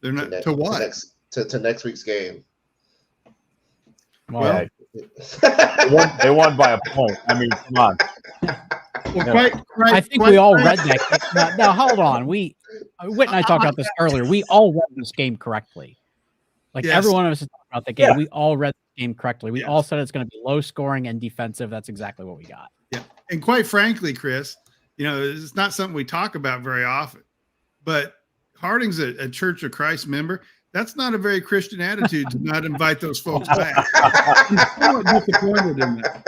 They're not to what? To next week's game. Well, they won by a point. I mean, come on. Well, I think we all read that. Now, hold on. Whit and I talked about this earlier. We all read this game correctly. Every one of us is talking about the game. Yeah. We all read the game correctly. We all said it's going to be low scoring and defensive. That's exactly what we got. Yeah. And quite frankly, Chris, it's not something we talk about very often, but Harding's a Church of Christ member. That's not a very Christian attitude to not invite those folks back. I'm somewhat disappointed in that.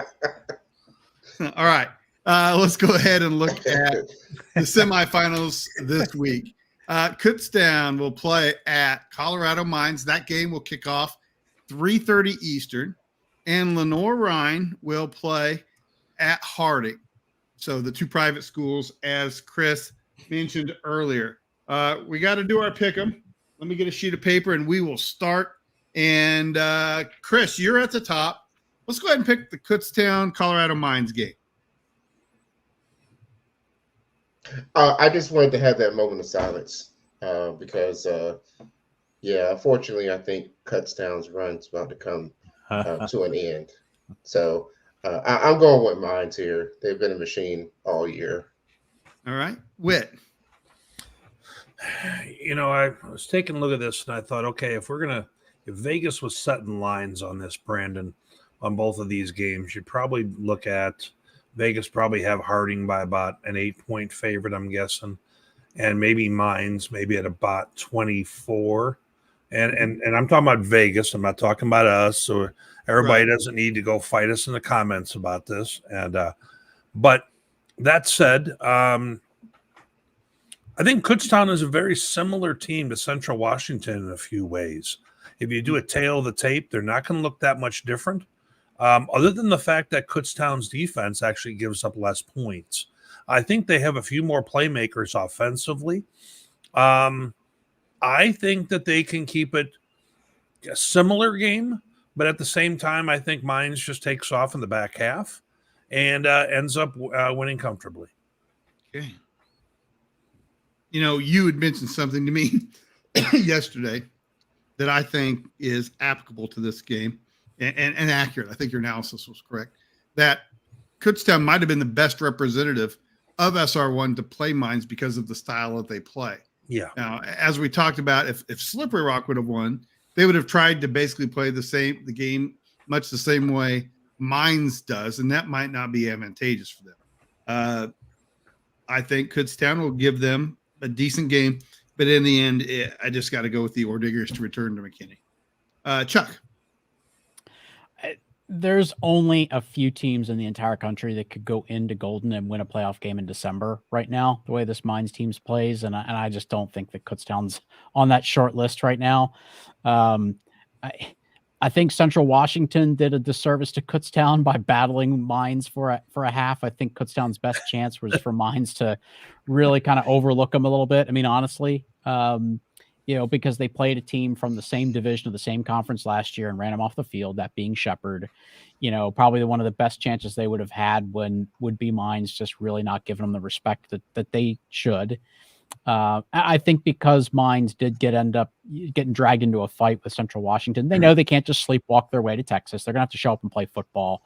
All right. Let's go ahead and look at the semifinals this week. Kutztown will play at Colorado Mines. That game will kick off 3:30 Eastern. And Lenoir-Rhyne will play at Harding. So the 2 private schools, as Chris mentioned earlier. We got to do our pick'em. Let me get a sheet of paper, and we will start. And Chris, you're at the top. Let's go ahead and pick the Kutztown Colorado Mines game. I just wanted to have that moment of silence because, unfortunately, I think Kutztown's run's about to come to an end. So I'm going with Mines here. They've been a machine all year. All right. Whit. I was taking a look at this and I thought, okay, if Vegas was setting lines on this, Brandon, on both of these games, you'd probably look at Vegas probably have Harding by about an 8-point favorite, I'm guessing, and maybe Mines maybe at about 24. and I'm talking about Vegas. I'm not talking about us. So everybody Right. doesn't need to go fight us in the comments about this. And but that said, I think Kutztown is a very similar team to Central Washington in a few ways. If you do a tail of the tape, they're not going to look that much different, other than the fact that Kutztown's defense actually gives up less points. I think they have a few more playmakers offensively. I think that they can keep it a similar game, but at the same time, I think Mines just takes off in the back half and ends up winning comfortably. Okay. You know, you had mentioned something to me yesterday that I think is applicable to this game and accurate. I think your analysis was correct. That Kutztown might have been the best representative of SR1 to play Mines because of the style that they play. Yeah. Now, as we talked about, if Slippery Rock would have won, they would have tried to basically play the game much the same way Mines does, and that might not be advantageous for them. I think Kutztown will give them a decent game, but in the end, I just got to go with the Ordiggers to return to McKinney. Chuck. There's only a few teams in the entire country that could go into Golden and win a playoff game in December right now, the way this Mines teams plays. And I just don't think that Kutztown's on that short list right now. I think Central Washington did a disservice to Kutztown by battling Mines for a half. I think Kutztown's best chance was for Mines to really kind of overlook them a little bit. I mean, honestly, because they played a team from the same division of the same conference last year and ran them off the field, that being Shepherd, probably one of the best chances they would have had would be Mines just really not giving them the respect that they should. I think because Mines did end up getting dragged into a fight with Central Washington, they know they can't just sleepwalk their way to Texas. They're going to have to show up and play football.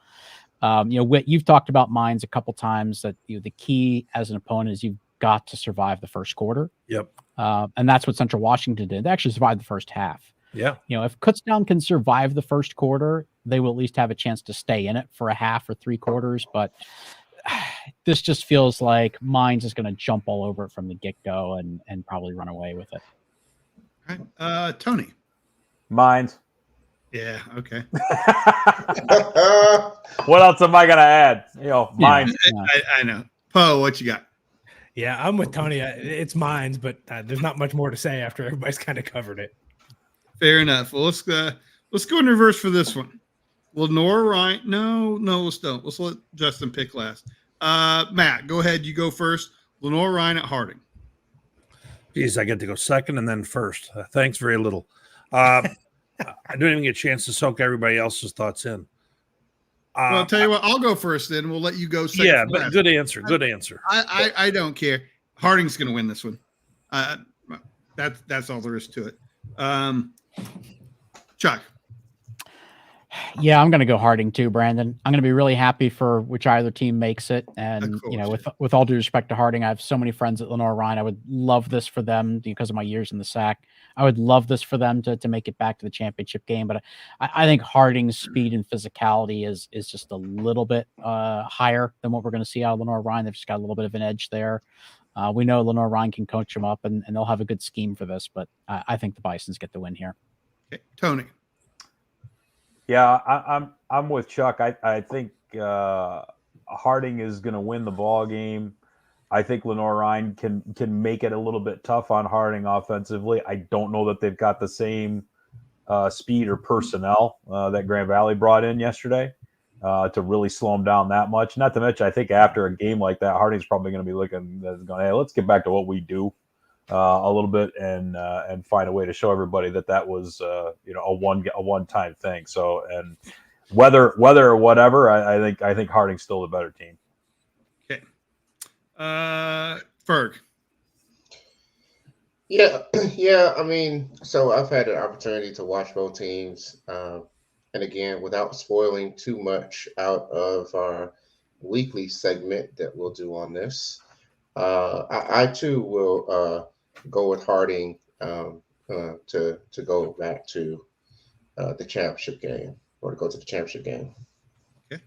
You've talked about Mines a couple times that the key as an opponent is you've got to survive the first quarter. Yep. And that's what Central Washington did. They actually survived the first half. Yeah. If Kutztown can survive the first quarter, they will at least have a chance to stay in it for a half or three quarters. But this just feels like Mines is going to jump all over it from the get-go and probably run away with it. All right. Tony. Mines. Yeah. Okay. What else am I going to add? Mines. Yeah. I know. Poe, what you got? Yeah, I'm with Tony. It's Mines, but there's not much more to say after everybody's kind of covered it. Fair enough. Well, let's go in reverse for this one. Lenoir-Rhyne. No, let's don't. Let's let Justin pick last. Matt, go ahead. You go first. Lenoir-Rhyne at Harding. Geez, I get to go second and then first. Thanks very little. I don't even get a chance to soak everybody else's thoughts in. Well, I'll tell you what. I'll go first. Then we'll let you go second. Yeah, but good answer. Good answer. I don't care. Harding's going to win this one. That's all there is to it. Chuck. Yeah, I'm going to go Harding too, Brandon. I'm going to be really happy for which either team makes it. And, with all due respect to Harding, I have so many friends at Lenoir-Rhyne. I would love this for them because of my years in the SAC. I would love this for them to make it back to the championship game. But I think Harding's speed and physicality is just a little bit higher than what we're going to see out of Lenoir-Rhyne. They've just got a little bit of an edge there. We know Lenoir-Rhyne can coach them up and they'll have a good scheme for this. But I think the Bisons get the win here. Okay. Tony. Yeah, I'm with Chuck. I think Harding is going to win the ball game. I think Lenoir-Rhyne can make it a little bit tough on Harding offensively. I don't know that they've got the same speed or personnel that Grand Valley brought in yesterday to really slow them down that much. Not to mention, I think after a game like that, Harding's probably going to be looking, hey, let's get back to what we do a little bit and find a way to show everybody that was a one-time thing. So, and whether or whatever, I think Harding's still the better team. Okay. Ferg. Yeah. I mean, so I've had an opportunity to watch both teams, and again, without spoiling too much out of our weekly segment that we'll do on this, I too will go with Harding to go back to the championship game or to go to the championship game. Okay.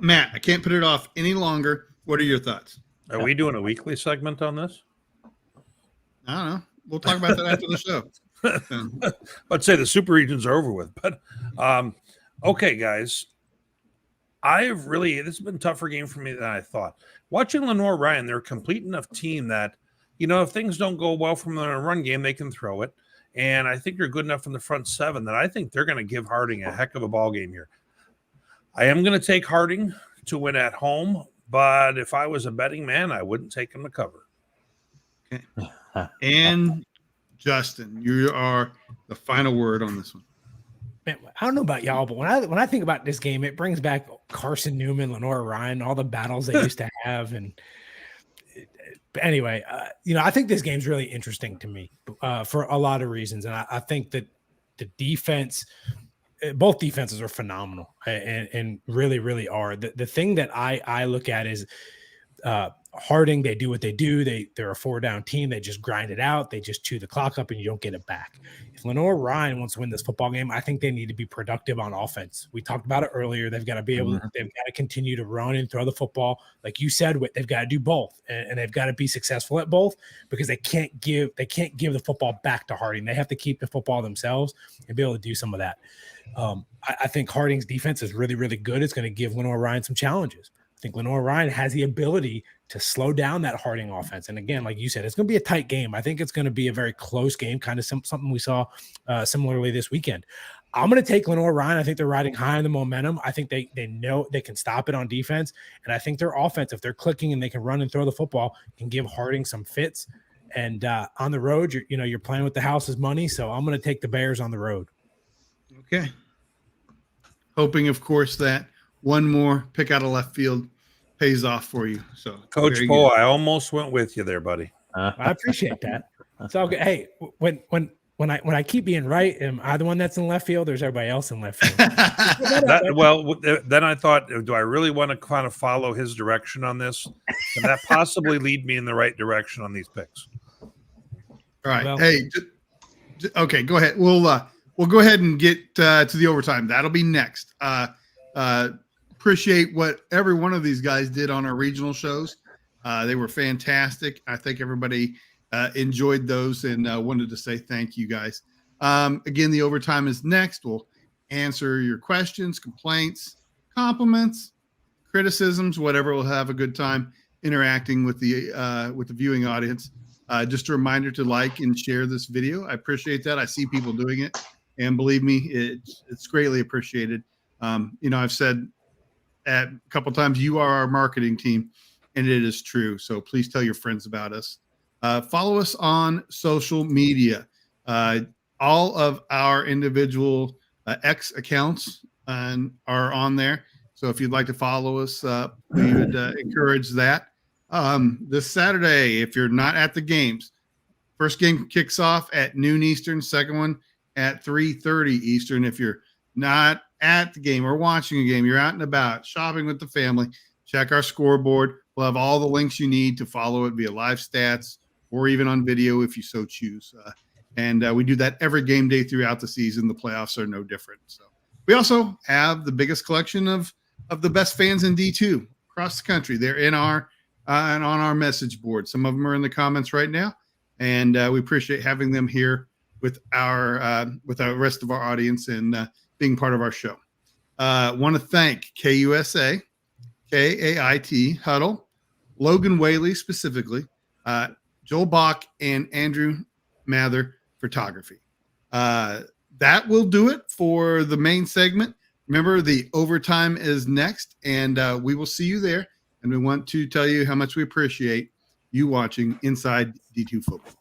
Matt, I can't put it off any longer. What are your thoughts? Are we doing a weekly segment on this? I don't know. We'll talk about that after the show. I'd say the super regions are over with. But okay, guys. This has been a tougher game for me than I thought. Watching Lenoir-Rhyne, they're a complete enough team that, if things don't go well from their run game, they can throw it. And I think they're good enough from the front seven that I think they're going to give Harding a heck of a ball game here. I am going to take Harding to win at home, but if I was a betting man, I wouldn't take him to cover. Okay. And Justin, you are the final word on this one. Man, I don't know about y'all, but when I think about this game, it brings back Carson Newman, Lenoir-Rhyne, all the battles they used to have. And anyway, I think this game's really interesting to me for a lot of reasons. And I think that the defense, both defenses are phenomenal and really, really are. The thing that I look at is Harding, they do what they do. They're a 4-down team. They just grind it out. They just chew the clock up and you don't get it back. If Lenoir-Rhyne wants to win this football game, I think they need to be productive on offense. We talked about it earlier. They've got to be able they've got to continue to run and throw the football. Like you said, they've got to do both and they've got to be successful at both because they can't give the football back to Harding. They have to keep the football themselves and be able to do some of that. I think Harding's defense is really, really good. It's going to give Lenoir-Rhyne some challenges. I think Lenoir-Rhyne has the ability to slow down that Harding offense. And again, like you said, it's going to be a tight game. I think it's going to be a very close game, kind of something we saw similarly this weekend. I'm going to take Lenoir-Rhyne. I think they're riding high on the momentum. I think they know they can stop it on defense. And I think their offense, if they're clicking and they can run and throw the football, can give Harding some fits. And on the road, you're playing with the house's money. So I'm going to take the Bears on the road. Okay. Hoping, of course, that one more pick out of left field pays off for you. So, Coach Bo, I almost went with you there, buddy. I appreciate that. It's all good. Hey, when I keep being right, am I the one that's in left field, or is everybody else in left field? Then I thought, do I really want to kind of follow his direction on this? Can that possibly lead me in the right direction on these picks? All right. Well, hey, okay, go ahead. We'll go ahead and get to the overtime. That'll be next. Appreciate what every one of these guys did on our regional shows. They were fantastic. I think everybody enjoyed those and wanted to say thank you guys. Again, the overtime is next. We'll answer your questions, complaints, compliments, criticisms, whatever. We'll have a good time interacting with the viewing audience. Just a reminder to like and share this video. I appreciate that. I see people doing it, and believe me, it's greatly appreciated. I've said a couple times, you are our marketing team, and it is true. So please tell your friends about us. Follow us on social media. All of our individual X accounts are on there. So if you'd like to follow us, we would encourage that. This Saturday, if you're not at the games, first game kicks off at noon Eastern, second one at 3:30 Eastern. If you're not at the game or watching a game, you're out and about shopping with the family, check our scoreboard. We'll have all the links you need to follow it via live stats or even on video if you so choose. And we do that every game day throughout the season. The playoffs are no different. So we also have the biggest collection of the best fans in D2 across the country. They're in our and on our message board. Some of them are in the comments right now, and we appreciate having them here with our rest of our audience and being part of our show. Want to thank KUSA, KAIT, Huddle, Logan Whaley specifically, Joel Bach, and Andrew Mather Photography. That will do it for the main segment. Remember, the overtime is next, and we will see you there. And we want to tell you how much we appreciate you watching Inside D2 Football.